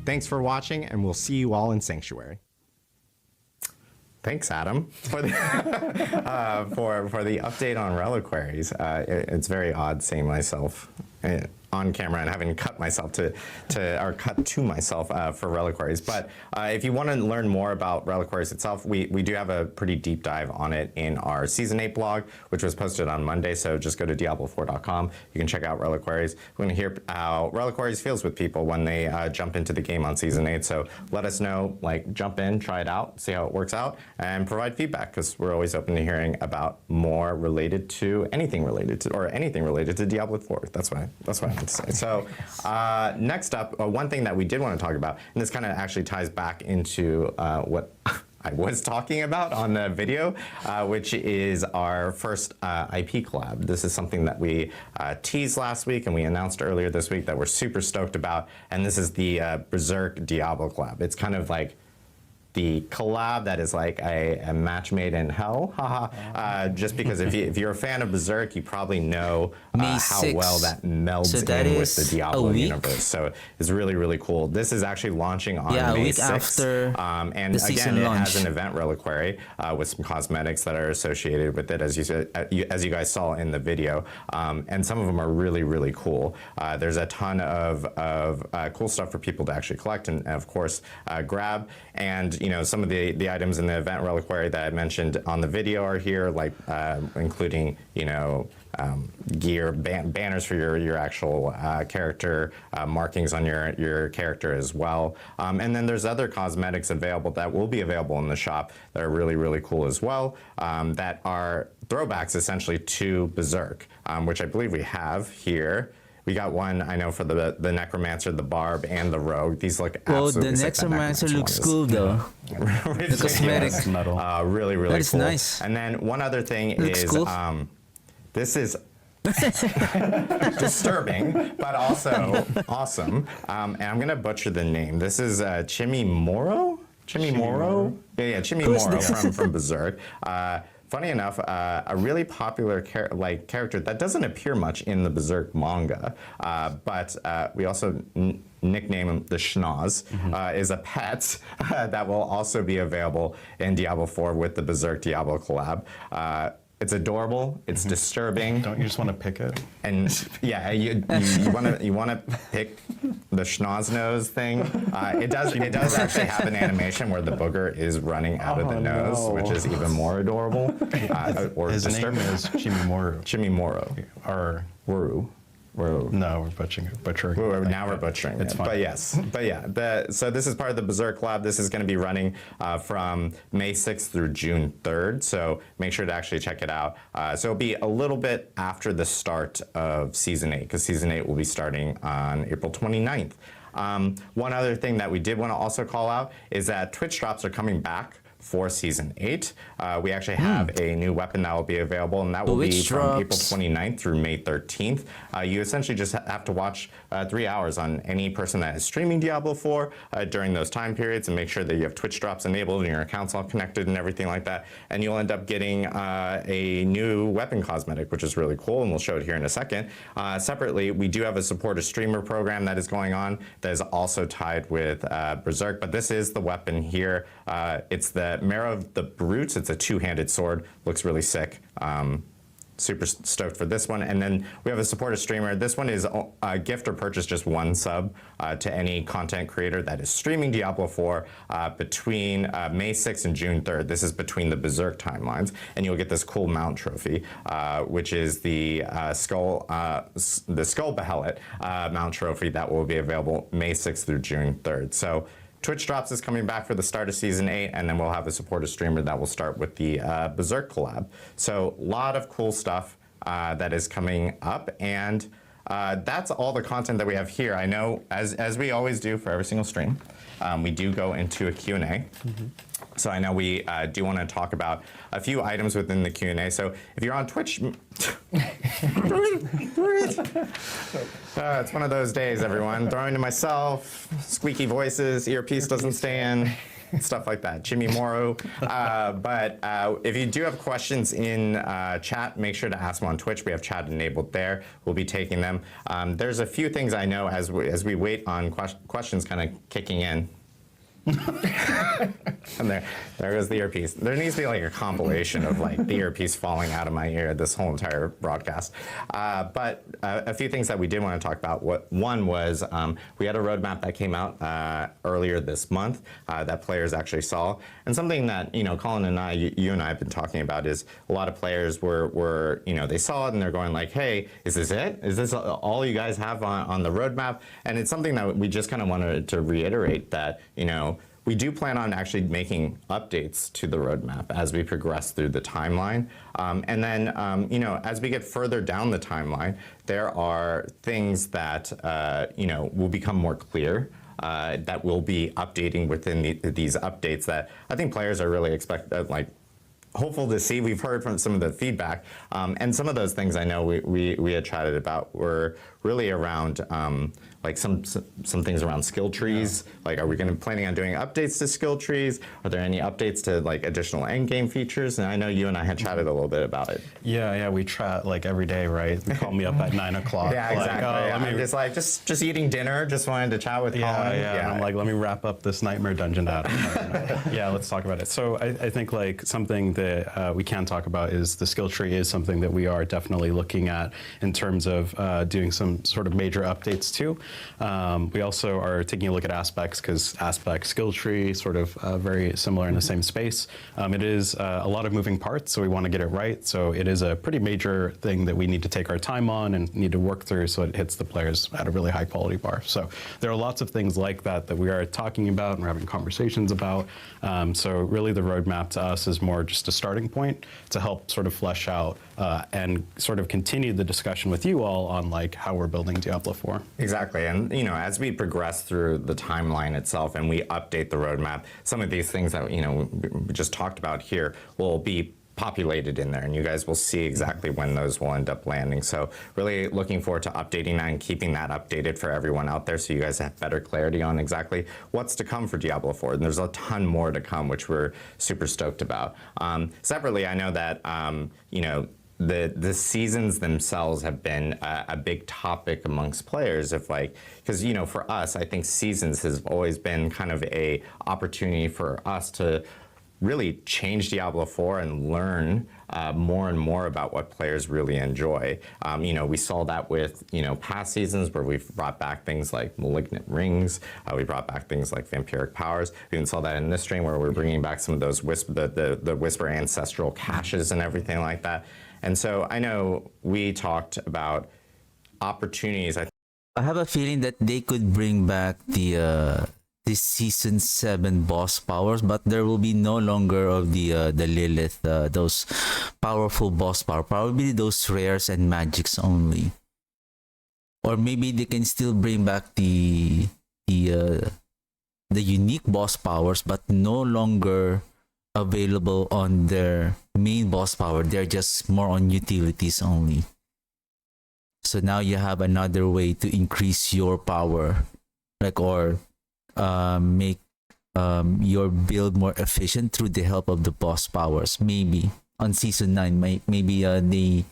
Thanks for watching, and we'll see you all in Sanctuary. Thanks, Adam, for the for the update on Reliquaries. It's very odd seeing myself on camera and having to cut myself cut to myself for Reliquaries. But if you want to learn more about Reliquaries itself, we do have a pretty deep dive on it in our Season 8 blog, which was posted on Monday. So just go to Diablo4.com. You can check out Reliquaries. We're going to hear how Reliquaries feels with people when they jump into the game on Season 8. So let us know, like, jump in, try it out, see how it works out, and provide feedback, because we're always open to hearing about more related to anything related to Diablo 4. That's what I meant to say. So next up, one thing that we did want to talk about, and this kind of actually ties back into what I was talking about on the video, which is our first IP collab. This is something that we teased last week and we announced earlier this week that we're super stoked about, and this is the Berserk Diablo collab. It's kind of like the collab that is like a match made in hell, haha. Just because if you're a fan of Berserk, you probably know how 6th. well that melds So that in with is the a Diablo week? universe. So it's really, really cool. This is actually launching on Yeah, a May week 6th. after And the again, season it launch. has an event reliquary with some cosmetics that are associated with it, as you guys saw in the video. And some of them are really, really cool. There's a ton of cool stuff for people to actually collect and of course, grab. And some of the items in the event reliquary that I mentioned on the video are here, like including gear, banners for your actual character, markings on your character as well. And then there's other cosmetics available that will be available in the shop that are really, really cool as well, that are throwbacks essentially to Berserk, which I believe we have here. We got one, I know, for the Necromancer, the Barb, and the Rogue. These look Well, absolutely the sick. That Necromancer looks one is cool though. ridiculous. The cosmetic. Metal. Really, really That is cool. nice. And then one other thing Looks is, cool. this is disturbing, but also awesome. And I'm gonna butcher the name. This is Chimimoro? Chimimoro? Yeah, Chimimoro from Berserk. Funny enough, a really popular character that doesn't appear much in the Berserk manga, but we also nickname him the Schnoz, is a pet that will also be available in Diablo 4 with the Berserk Diablo collab. It's adorable. It's disturbing. Don't you just want to pick it? And yeah, you want to pick the schnoz nose thing. It does actually have an animation where the booger is running out of the nose, which is even more adorable or His disturbing. name is Chimimoro. Chimimoro Or Wuru. No, we're butchering. Now we're butchering It's it. fine. But yes, but yeah. So this is part of the Berserk Lab. This is going to be running from May 6th through June 3rd. So make sure to actually check it out. So it'll be a little bit after the start of Season 8, because Season 8 will be starting on April 29th. One other thing that we did want to also call out is that Twitch drops are coming back for Season 8. We actually have a new weapon that will be available, and that will be Twitch from April drops. 29th through May 13th. You essentially just have to watch 3 hours on any person that is streaming Diablo 4 during those time periods, and make sure that you have Twitch drops enabled and your account's all connected and everything like that. And you'll end up getting a new weapon cosmetic, which is really cool, and we'll show it here in a second. Separately, we do have a support a streamer program that is going on that is also tied with Berserk, but this is the weapon here. It's the Marrow of the Brutes. It's a two-handed sword. Looks really sick. Super stoked for this one. And then we have a support a streamer. This one is a gift or purchase just one sub to any content creator that is streaming Diablo 4 between May 6th and June 3rd. This is between the Berserk timelines. And you'll get this cool mount trophy, which is the Skull Behelit mount trophy that will be available May 6th through June 3rd. So Twitch drops is coming back for the start of Season 8, and then we'll have a supporter streamer that will start with the Berserk collab. So a lot of cool stuff that is coming up, and that's all the content that we have here. I know, as we always do for every single stream, we do go into a Q&A. So I know we do want to talk about a few items within the Q&A. So if you're on Twitch, it's one of those days, everyone. Throwing to myself, squeaky voices, earpiece doesn't stand, stuff like that. Jimmy Morrow. But if you do have questions in chat, make sure to ask them on Twitch. We have chat enabled there. We'll be taking them. There's a few things I know as we wait on questions kind of kicking in. And there goes the earpiece. There needs to be like a compilation of like the earpiece falling out of my ear this whole entire broadcast. But a few things that we did want to talk about. One was we had a roadmap that came out earlier this month that players actually saw, and something that Colin and you and I have been talking about is a lot of players were they saw it and they're going like, hey, is this it? Is this all you guys have on the roadmap? And it's something that we just kind of wanted to reiterate that we do plan on actually making updates to the roadmap as we progress through the timeline. And then, as we get further down the timeline, there are things that, will become more clear that we'll be updating within these updates that I think players are really hopeful to see. We've heard from some of the feedback, and some of those things I know we had chatted about were really around some things around skill trees. Yeah. Like, are we planning on doing updates to skill trees? Are there any updates to additional end game features? And I know you and I had chatted a little bit about it. Yeah, we chat every day, right? They call me up at 9 o'clock. Yeah, exactly. I'm just eating dinner. Just wanted to chat with Colin. Yeah. And I'm like, let me wrap up this Nightmare Dungeon data. Yeah, let's talk about it. So I think something that we can talk about is the skill tree is something that we are definitely looking at in terms of doing some sort of major updates to. We also are taking a look at aspects, because aspect skill tree sort of very similar in the same space. It is a lot of moving parts, so we want to get it right. So it is a pretty major thing that we need to take our time on and need to work through so it hits the players at a really high quality bar. So there are lots of things like that we are talking about and we're having conversations about. So really the roadmap to us is more just a starting point to help sort of flesh out and sort of continue the discussion with you all on how we're building Diablo 4. Exactly, and as we progress through the timeline itself and we update the roadmap, some of these things that we just talked about here will be populated in there, and you guys will see exactly when those will end up landing. So really looking forward to updating that and keeping that updated for everyone out there, so you guys have better clarity on exactly what's to come for Diablo 4. And there's a ton more to come, which we're super stoked about. Separately, I know that the seasons themselves have been a big topic amongst players because for us, I think seasons has always been kind of a opportunity for us to really change Diablo 4 and learn more and more about what players really enjoy. We saw that with past seasons where we've brought back things like Malignant Rings. We brought back things like Vampiric Powers. We even saw that in this stream where we're bringing back some of those the Whisper ancestral caches and everything like that. And so I know we talked about opportunities. I have a feeling that they could bring back the this season 7 boss powers, but there will be no longer of the Lilith, those powerful boss power. Probably those rares and magics only. Or maybe they can still bring back the unique boss powers, but no longer available on their main boss power. They're just more on utilities only. So now you have another way to increase your power, like, or make your build more efficient through the help of the boss powers. Maybe on season 9, maybe they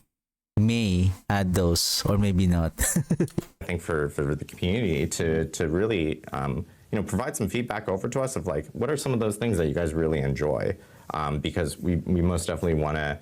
may add those, or maybe not. I think for the community to really provide some feedback over to us of like, what are some of those things that you guys really enjoy? Because we most definitely want to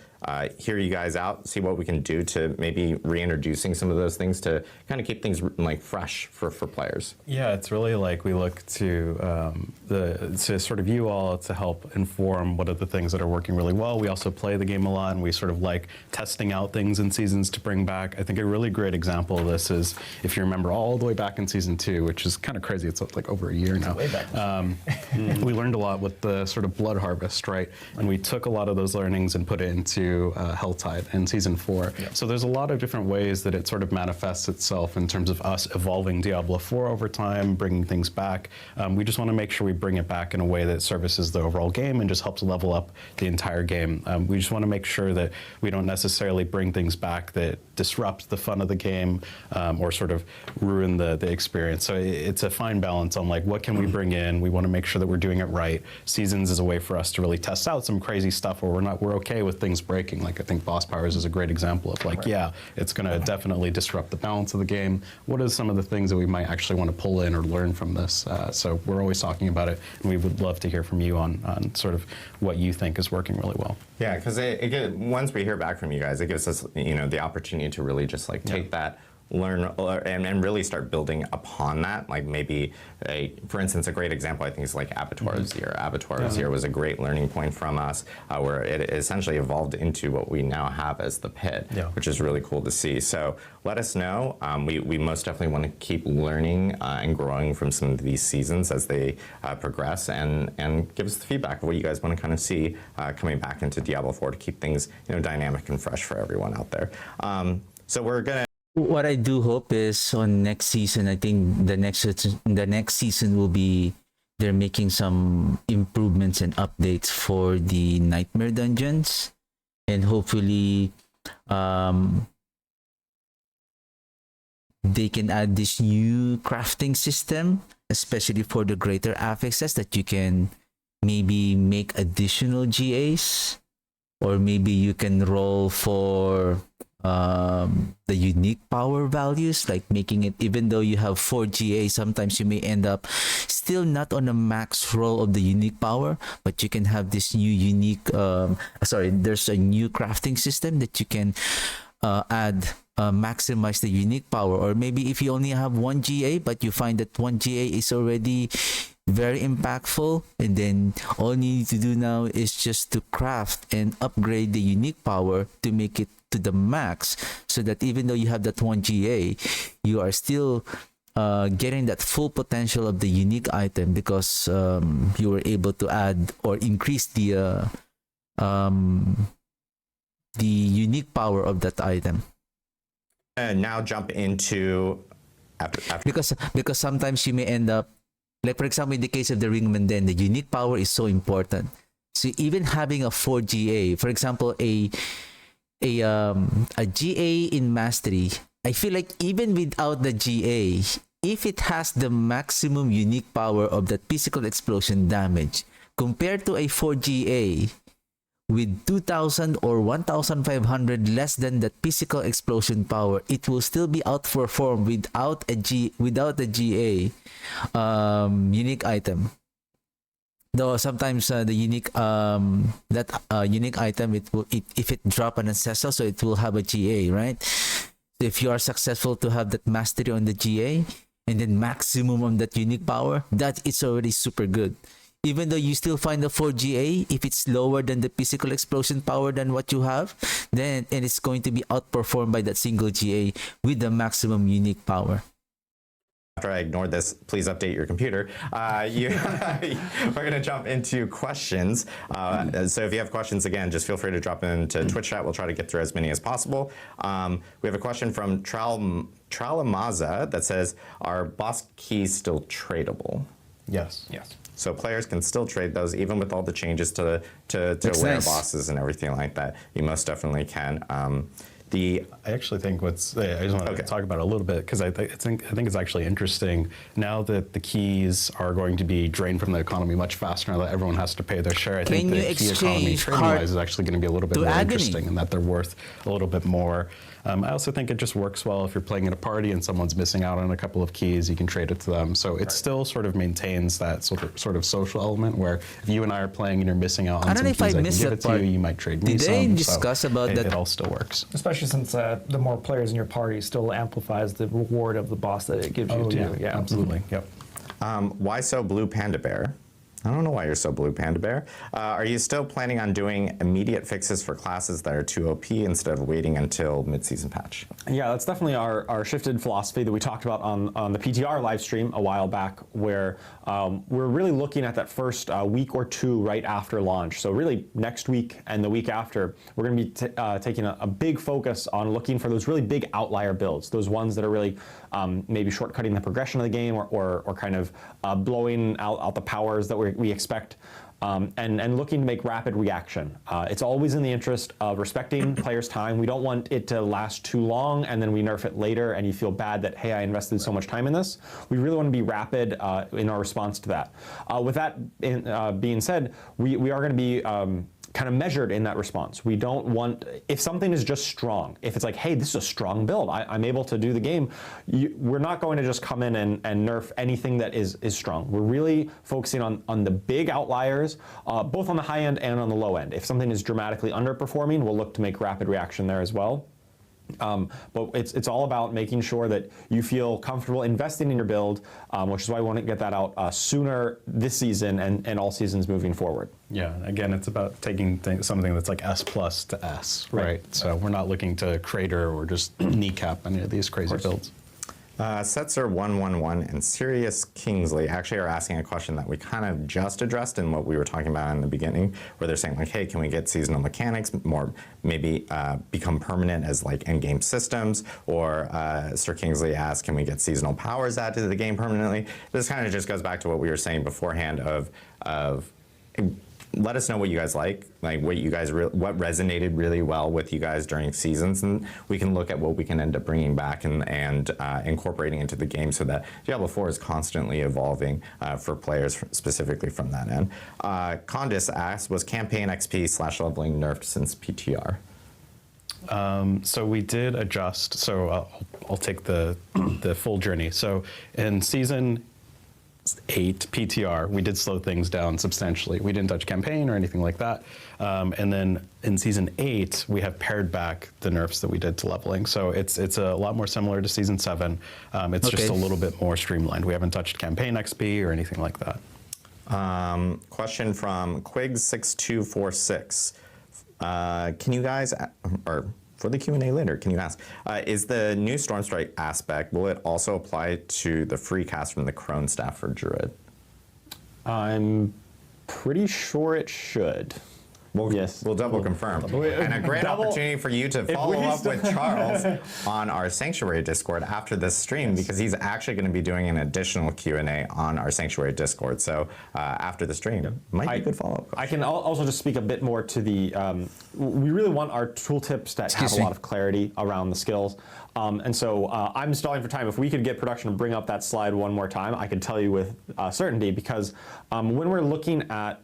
hear you guys out, see what we can do to maybe reintroducing some of those things to kind of keep things like fresh for players. Yeah, it's really like we look to to sort of you all to help inform what are the things that are working really well. We also play the game a lot, and we sort of like testing out things in seasons to bring back. I think a really great example of this is if you remember all the way back in season 2, which is kind of crazy. It's like over a year now. Way back. We learned a lot with the sort of blood harvest, right? And we took a lot of those learnings and put it into Helltide in season 4. Yeah. So there's a lot of different ways that it sort of manifests itself in terms of us evolving Diablo 4 over time, bringing things back. We just want to make sure we bring it back in a way that services the overall game and just helps level up the entire game. We just want to make sure that we don't necessarily bring things back that disrupt the fun of the game or sort of ruin the experience. So it's a fine balance on like, what can we bring in? We want to make sure that we're doing it right. Seasons is a way for us to really test out some crazy stuff where we're okay with things breaking. Like I think Boss Powers is a great example of like, yeah, it's going to definitely disrupt the balance of the game. What are some of the things that we might actually want to pull in or learn from this? So we're always talking about it, and we would love to hear from you on sort of what you think is working really well. Yeah, because once we hear back from you guys, it gives us the opportunity to really just like take that, learn and really start building upon that. Like maybe for instance, a great example I think is like Abattoir's Year. Abattoir's Year was a great learning point from us where it essentially evolved into what we now have as the Pit, which is really cool to see. So let us know. We most definitely want to keep learning and growing from some of these seasons as they progress, and give us the feedback of what you guys want to kind of see coming back into Diablo 4 to keep things dynamic and fresh for everyone out there. So we're gonna. What I do hope is on next season, I think the next season will be they're making some improvements and updates for the Nightmare Dungeons, and hopefully they can add this new crafting system, especially for the greater affixes, that you can maybe make additional GAs, or maybe you can roll for the unique power values, like making it, even though you have 4 GA, sometimes you may end up still not on a max roll of the unique power, but you can have this new unique there's a new crafting system that you can maximize the unique power. Or maybe if you only have 1 GA, but you find that 1 GA is already very impactful, and then all you need to do now is just to craft and upgrade the unique power to make it to the max, so that even though you have that 1 GA, you are still getting that full potential of the unique item, because you were able to add or increase the unique power of that item. And now jump into after. Because sometimes you may end up, like for example in the case of the Ringman Den, the unique power is so important. So even having a 4 GA, for example a GA in Mastery, I feel like even without the GA, if it has the maximum unique power of that physical explosion damage compared to a 4 GA with 2,000 or 1,500 less than that physical explosion power, it will still be outperformed without a GA unique item. Though sometimes the unique unique item, if it drop an ancestral, so it will have a GA, right? So if you are successful to have that mastery on the GA and then maximum on that unique power, that is already super good. even though you still find the 4GA, if it's lower than the physical explosion power than what you have, then and it's going to be outperformed by that single GA with the maximum unique power. After I ignored this, please update your computer. We're going to jump into questions. So if you have questions, again, just feel free to drop them into Twitch chat. We'll try to get through as many as possible. We have a question from Tralamaza that says, are boss keys still tradable? Yes. So players can still trade those even with all the changes to That's aware nice. bosses and everything like that. You most definitely can. I actually think I just want to talk about it a little bit because I think it's actually interesting now that the keys are going to be drained from the economy much faster now that everyone has to pay their share. I think Can the you key economy exchange trading heart wise is actually going to be a little bit to more agony? interesting and that they're worth a little bit more. I also think it just works well if you're playing at a party and someone's missing out on a couple of keys, you can trade it to them. So it still sort of maintains that sort of social element where if you and I are playing and you're missing out on I don't some know keys, if I I can missed give that it to part. you, you might trade me Did they some. discuss So about that? It all still works. Especially since the more players in your party still amplifies the reward of the boss that it gives you too. Yeah, absolutely. Yep. Why so blue Panda Bear? I don't know why you're so blue, Panda Bear. Are you still planning on doing immediate fixes for classes that are too OP instead of waiting until mid-season patch? Yeah, that's definitely our shifted philosophy that we talked about on the PTR live stream a while back, where we're really looking at that first week or two right after launch. So really next week and the week after, we're going to be taking a big focus on looking for those really big outlier builds, those ones that are really maybe shortcutting the progression of the game or kind of blowing out the powers that we expect. And looking to make rapid reaction. It's always in the interest of respecting players' time. We don't want it to last too long and then we nerf it later and you feel bad that, hey, I invested so much time in this. We really want to be rapid in our response to that. With that being said, we are going to be kind of measured in that response. We don't want, if something is just strong, if it's like, hey, this is a strong build, I'm able to do the game, we're not going to just come in and nerf anything that is strong. We're really focusing on the big outliers, both on the high end and on the low end. If something is dramatically underperforming, we'll look to make rapid reaction there as well. But it's all about making sure that you feel comfortable investing in your build, which is why we want to get that out sooner this season and all seasons moving forward. Yeah, again, it's about taking something that's like S plus to S, right? So we're not looking to crater or just kneecap any of these crazy builds. Setzer111 and Sirius Kingsley actually are asking a question that we kind of just addressed in what we were talking about in the beginning, where they're saying like, hey, can we get seasonal mechanics more, maybe become permanent as like in-game systems? Or Sir Kingsley asked, can we get seasonal powers added to the game permanently? This kind of just goes back to what we were saying beforehand of let us know what you guys like what you guys what resonated really well with you guys during seasons, and we can look at what we can end up bringing back and incorporating into the game so that Diablo 4 is constantly evolving for players specifically from that end. Condis asks, was campaign XP / leveling nerfed since PTR? So we did adjust. So I'll take the full journey. So in season 8 PTR, we did slow things down substantially. We didn't touch campaign or anything like that. And then in season 8, we have pared back the nerfs that we did to leveling. So it's a lot more similar to season 7. It's just a little bit more streamlined. We haven't touched campaign XP or anything like that. Question from Quigs6246. Can you guys, or for the Q&A later, can you ask, is the new Stormstrike aspect, will it also apply to the free cast from the Crone staff for Druid? I'm pretty sure it should. Yes. We'll double confirm. And a great opportunity for you to follow up with Charles on our Sanctuary Discord after this stream, because he's actually going to be doing an additional Q&A on our Sanctuary Discord. So after the stream, might be a good follow-up. I can also just speak a bit more to the, we really want our tooltips that have a lot of clarity around the skills. And so I'm stalling for time. If we could get production to bring up that slide one more time, I could tell you with certainty, because when we're looking at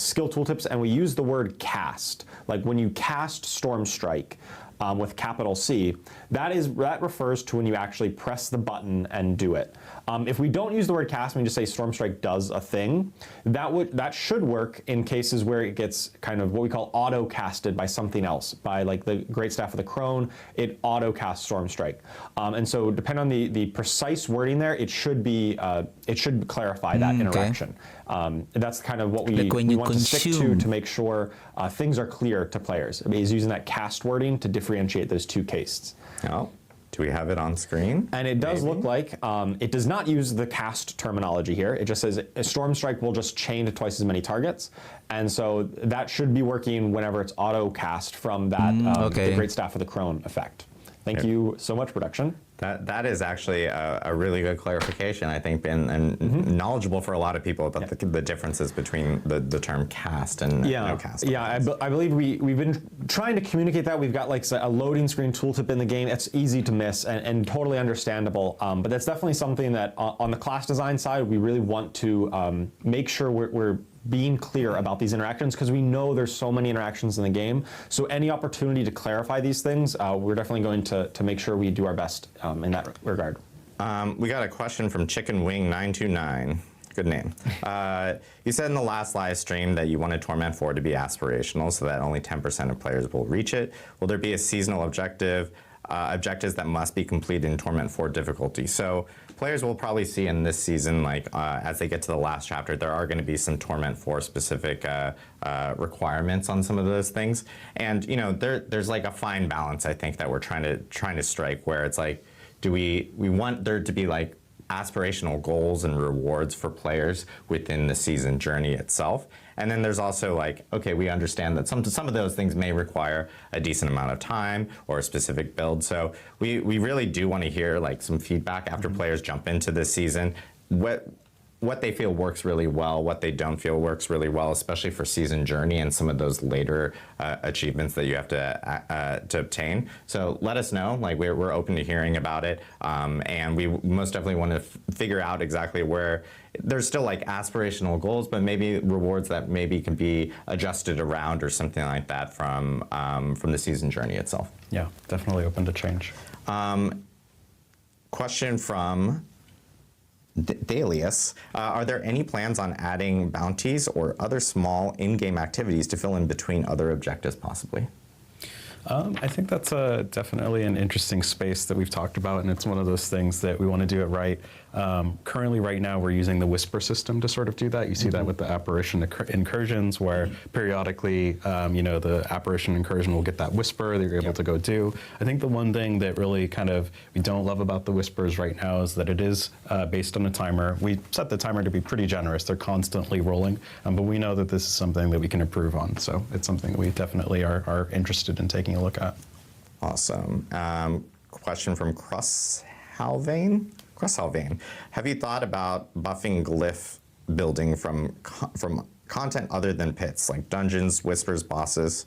skill tooltips and we use the word cast, like when you cast Stormstrike, with capital C, that refers to when you actually press the button and do it. If we don't use the word cast and we just say Stormstrike does a thing, that should work in cases where it gets kind of what we call auto casted by something else, by like the Great Staff of the Crone, it auto casts Stormstrike. And so depending on the precise wording there, it should clarify that interaction. That's kind of what we want to stick to make sure things are clear to players. Is using that cast wording to differentiate those two castes. Oh, do we have it on screen? And it does look like it does not use the cast terminology here. It just says a Stormstrike will just chain to twice as many targets. And so that should be working whenever it's auto cast from that the Great Staff of the Crone effect. Thank you so much, production. That is actually a really good clarification, I think, and knowledgeable for a lot of people about the differences between the term cast and no cast. Yeah, I believe we've been trying to communicate that. We've got like a loading screen tooltip in the game. It's easy to miss and totally understandable, but that's definitely something that on the class design side, we really want to make sure we're being clear about these interactions, because we know there's so many interactions in the game. So any opportunity to clarify these things, we're definitely going to make sure we do our best in that regard. We got a question from Chicken Wing 929. Good name. You said in the last live stream that you wanted Torment 4 to be aspirational so that only 10% of players will reach it. Will there be a seasonal objectives that must be completed in Torment 4 difficulty? So players will probably see in this season, like as they get to the last chapter, there are going to be some Torment 4 specific requirements on some of those things. And you know, there's like a fine balance, I think, that we're trying to strike, where it's like, do we want there to be like aspirational goals and rewards for players within the season journey itself. And then there's also like, okay, we understand that some of those things may require a decent amount of time or a specific build. So we really do want to hear like some feedback after players jump into this season, what they feel works really well, what they don't feel works really well, especially for season journey and some of those later achievements that you have to obtain. So let us know. Like we're open to hearing about it, and we most definitely want to figure out exactly where there's still like aspirational goals, but maybe rewards that maybe can be adjusted around or something like that from the season journey itself. Yeah, definitely open to change. Question from Dalius, are there any plans on adding bounties or other small in-game activities to fill in between other objectives possibly? I think that's definitely an interesting space that we've talked about, and it's one of those things that we want to do it right. Currently, right now, we're using the Whisper system to sort of do that. You see that with the Apparition incursions, where periodically, the Apparition incursion will get that Whisper that you're able to go do. I think the one thing that really kind of we don't love about the Whispers right now is that it is based on a timer. We set the timer to be pretty generous. They're constantly rolling, but we know that this is something that we can improve on. So it's something that we definitely are interested in taking a look at. Awesome. Question from Crushalvane. Have you thought about buffing glyph building from content other than pits, like dungeons, whispers, bosses?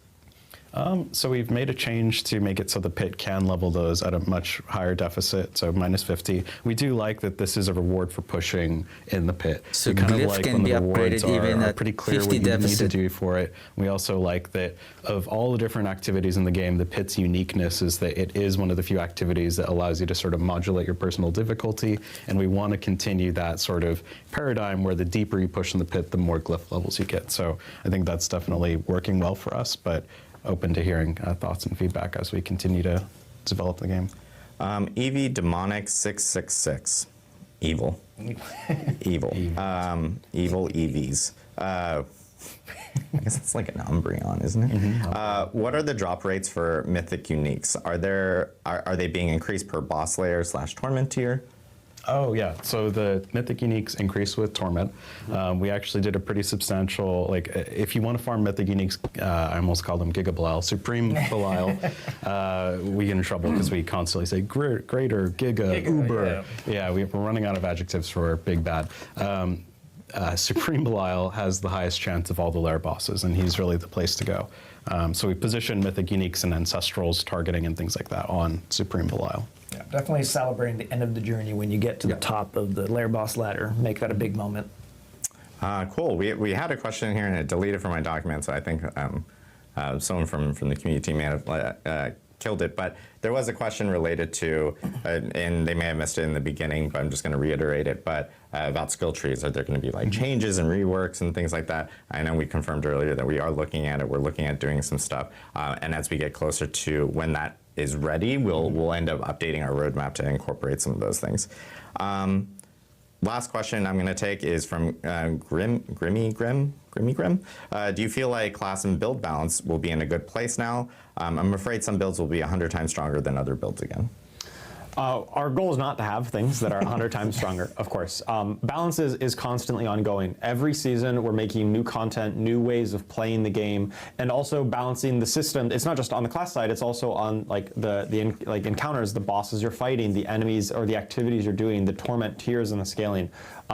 So we've made a change to make it so the pit can level those at a much higher deficit, so minus 50. We do like that this is a reward for pushing in the pit. So we kind of glyph like can when be the rewards upgraded even are at pretty clear 50 what you need to deficit. do for it. We also like that of all the different activities in the game, the pit's uniqueness is that it is one of the few activities that allows you to sort of modulate your personal difficulty, and we want to continue that sort of paradigm where the deeper you push in the pit, the more glyph levels you get. So I think that's definitely working well for us, but open to hearing thoughts and feedback as we continue to develop the game. Eevee Demonic 666. Evil. Evil. Evil Eevees. I guess it's like an Umbreon, isn't it? What are the drop rates for Mythic Uniques? Are they being increased per boss layer / torment tier? Oh yeah, so the Mythic Uniques increase with Torment. We actually did a pretty substantial, like if you want to farm Mythic Uniques, I almost called them Giga Belial, Supreme Belial, we get in trouble because we constantly say greater, Giga, Uber. Yeah, we're running out of adjectives for big bad. Supreme Belial has the highest chance of all the lair bosses, and he's really the place to go. So we position Mythic Uniques and Ancestrals targeting and things like that on Supreme Belial. Yeah, definitely celebrating the end of the journey when you get to the top of the lair boss ladder. Make that a big moment. Cool. We had a question here and it deleted from my document, so I think someone from the community team may have killed it. But there was a question related to, and they may have missed it in the beginning, but I'm just going to reiterate it, but about skill trees. Are there going to be like changes and reworks and things like that? I know we confirmed earlier that we are looking at it. We're looking at doing some stuff. And as we get closer to when that is ready, we'll end up updating our roadmap to incorporate some of those things. Last question I'm going to take is from Grimmy Grim. Do you feel like class and build balance will be in a good place now? I'm afraid some builds will be 100 times stronger than other builds again. Our goal is not to have things that are 100 times stronger, of course. Balance is constantly ongoing. Every season, we're making new content, new ways of playing the game, and also balancing the system. It's not just on the class side; it's also on like the encounters, the bosses you're fighting, the enemies or the activities you're doing, the torment tiers and the scaling.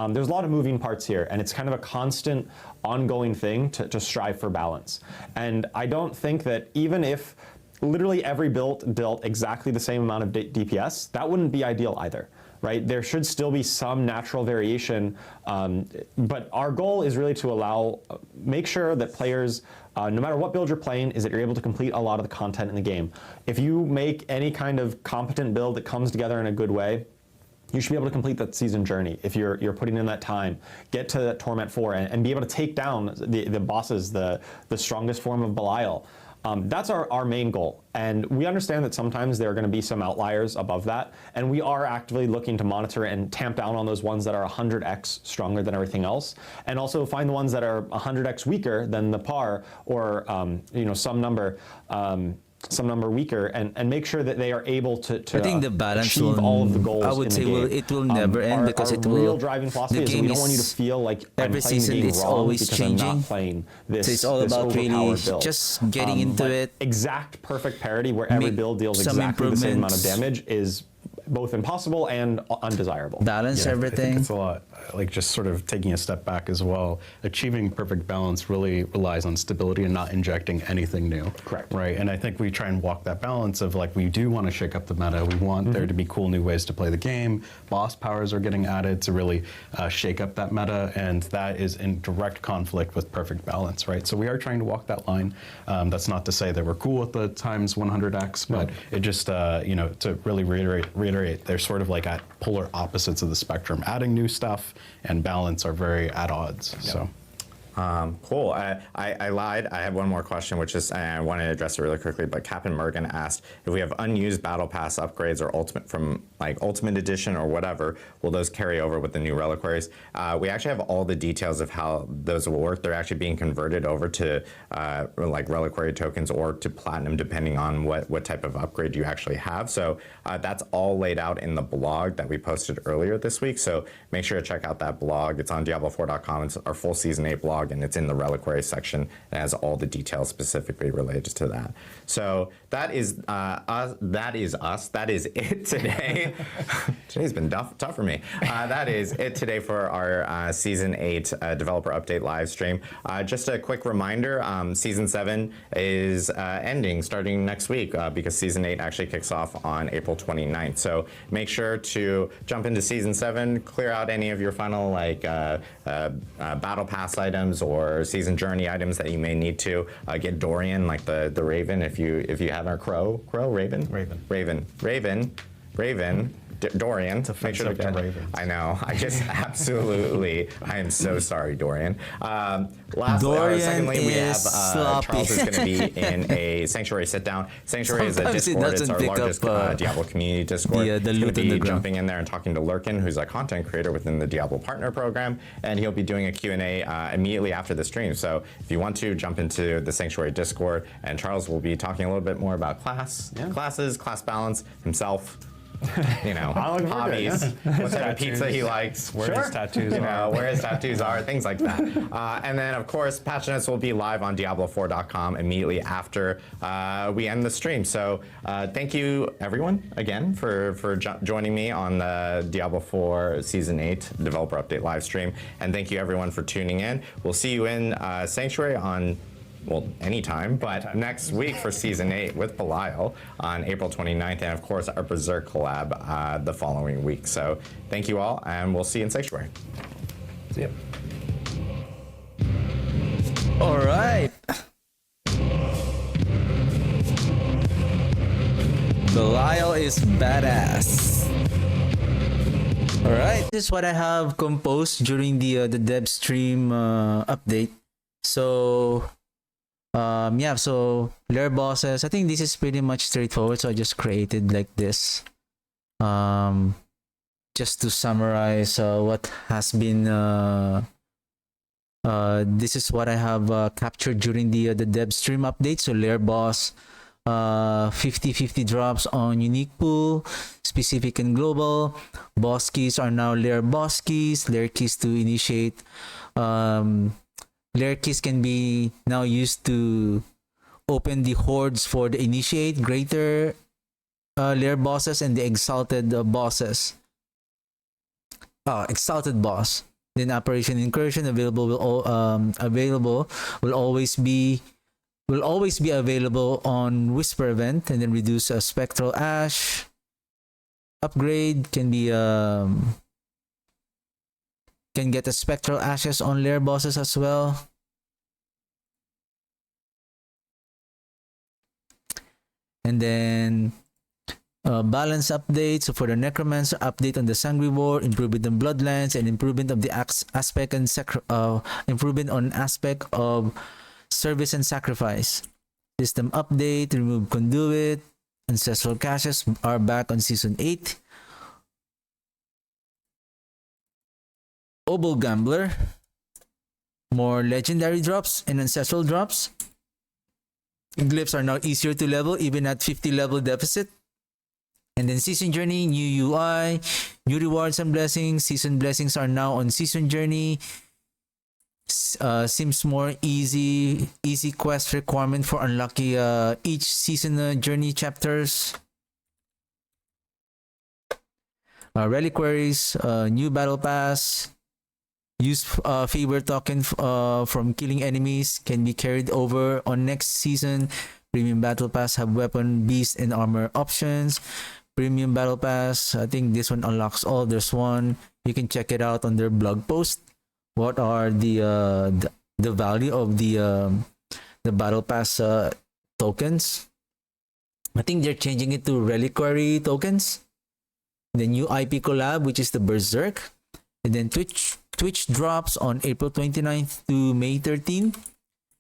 There's a lot of moving parts here, and it's kind of a constant, ongoing thing to strive for balance. And I don't think that even if literally every build dealt exactly the same amount of DPS, that wouldn't be ideal either, right? There should still be some natural variation, but our goal is really to make sure that players, no matter what build you're playing, is that you're able to complete a lot of the content in the game. If you make any kind of competent build that comes together in a good way, you should be able to complete that season journey if you're putting in that time. Get to that Torment 4 and be able to take down the bosses, the strongest form of Belial. That's our main goal. And we understand that sometimes there are going to be some outliers above that. And we are actively looking to monitor and tamp down on those ones that are 100x stronger than everything else. And also find the ones that are 100x weaker than the par or some number weaker, and make sure that they are able to I think the balance achieve all of the goals. I would in say the game. it will never end because our it will. real driving philosophy is we don't want you to feel like I'm every playing season the game it's wrong always because changing. I'm not playing this. So it's all this about really overpowered build. just getting into But it. Exact perfect parity where every Make build deals some exactly the same amount of improvements. damage is both impossible and undesirable. Balance I everything. think it's a lot, like just sort of taking a step back as well. Achieving perfect balance really relies on stability and not injecting anything new. Correct. Right, and I think we try and walk that balance of like, we do want to shake up the meta. We want there to be cool new ways to play the game. Boss powers are getting added to really shake up that meta, and that is in direct conflict with perfect balance, right? So we are trying to walk that line. That's not to say that we're cool with the times 100x, but it just, to really reiterate, they're sort of like at polar opposites of the spectrum. Adding new stuff and balance are very at odds. So. Cool. I lied. I have one more question, which is, and I want to address it really quickly, but Captain Mergen asked if we have unused Battle Pass upgrades or Ultimate Edition or whatever, will those carry over with the new reliquaries? We actually have all the details of how those will work. They're actually being converted over to reliquary tokens or to platinum, depending on what type of upgrade you actually have. So that's all laid out in the blog that we posted earlier this week. So make sure to check out that blog. It's on Diablo4.com. It's our full Season 8 blog, and it's in the reliquary section. It has all the details specifically related to that. So that is us. That is it today. Today's been tough for me. That is it today for our Season 8 developer update live stream. Just a quick reminder, Season 7 is ending starting next week because Season 8 actually kicks off on April 29th. So make sure to jump into Season 7, clear out any of your final Battle Pass items or Season Journey items that you may need to. Get Dorian, like the Raven, if you have our Raven. Dorian, make sure to get Ravens. I know. I just absolutely. I am so sorry, Dorian. Lastly, secondly, we have Charles is going to be in a Sanctuary sit down. Sanctuary is a Discord. It's our largest Diablo community Discord. He's going to be jumping in there and talking to Lurkin, who's a content creator within the Diablo Partner Program, and he'll be doing a Q&A immediately after the stream. So if you want to jump into the Sanctuary Discord, and Charles will be talking a little bit more about classes, class balance, himself. Hobbies, what type of pizza he likes, where his tattoos are, where his tattoos are, things like that. And then, of course, Patch Notes will be live on Diablo4.com immediately after we end the stream. So thank you, everyone, again, for joining me on the Diablo 4 Season 8 Developer Update live stream. And thank you, everyone, for tuning in. We'll see you in Sanctuary on anytime, but next week for Season 8 with Belial on April 29th, and of course our Berserk collab the following week. So thank you all, and we'll see you in Sanctuary. See ya. All right. Belial is badass. Alright, this is what I have composed during the dev stream update. So, yeah, so lair bosses, I think this is pretty much straightforward. So I just created like this. Just to summarize what has been, this is what I have captured during the dev stream update. So lair boss, 50-50 drops on unique pool, specific and global. Boss keys are now lair boss keys. Lair keys to initiate. Lair keys can be now used to open the hordes for the initiate, greater lair bosses, and the exalted bosses. Exalted boss. Then Operation Incursion available will always be available on Whisper event, and then reduce Spectral Ash. Upgrade can be can get a Spectral Ashes on lair bosses as well. And then balance update. So for the Necromancer, update on the Sangri War, improvement on Bloodlands, and improvement of the aspect and improvement on aspect of service and sacrifice. System update, remove Conduit. Ancestral Caches are back on Season 8. Obol Gambler. More legendary drops and ancestral drops. Glyphs are now easier to level even at 50 level deficit. And then Season Journey, new UI, new rewards and blessings. Season blessings are now on Season Journey. Seems more easy quest requirement for unlocking each season journey chapters. Reliquaries, new battle pass. Use favor token from killing enemies can be carried over on next season. Premium battle pass have weapon, beast, and armor options. Premium battle pass, I think this one unlocks all. There's one, you can check it out on their blog post. What are the value of the battle pass tokens? I think they're changing it to reliquary tokens. The new IP collab, which is the Berserk, and then Twitch drops on April 29th to May 13th.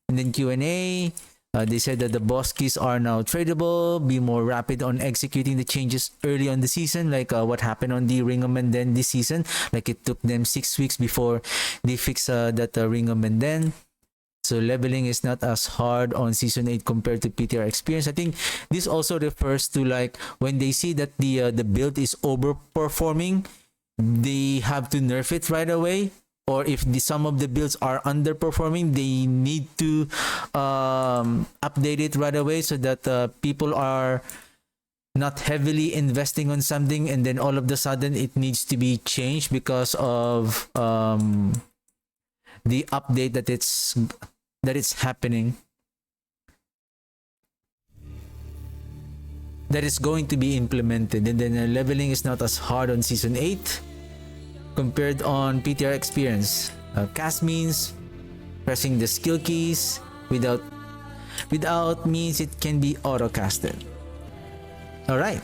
And then Q&A. They said that the boss keys are now tradable. Be more rapid on executing the changes early on the season, like what happened on the Ring of Menden this season. Like it took them 6 weeks before they fix that Ring of Menden. So leveling is not as hard on Season 8 compared to PTR experience. I think this also refers to like when they see that the build is overperforming, they have to nerf it right away. Or if some of the builds are underperforming, they need to update it right away so that people are not heavily investing on something and then all of a sudden it needs to be changed because of the update that it's happening. That is going to be implemented, and then leveling is not as hard on Season 8 compared on PTR experience. Cast means pressing the skill keys. Without means it can be auto casted. Alright,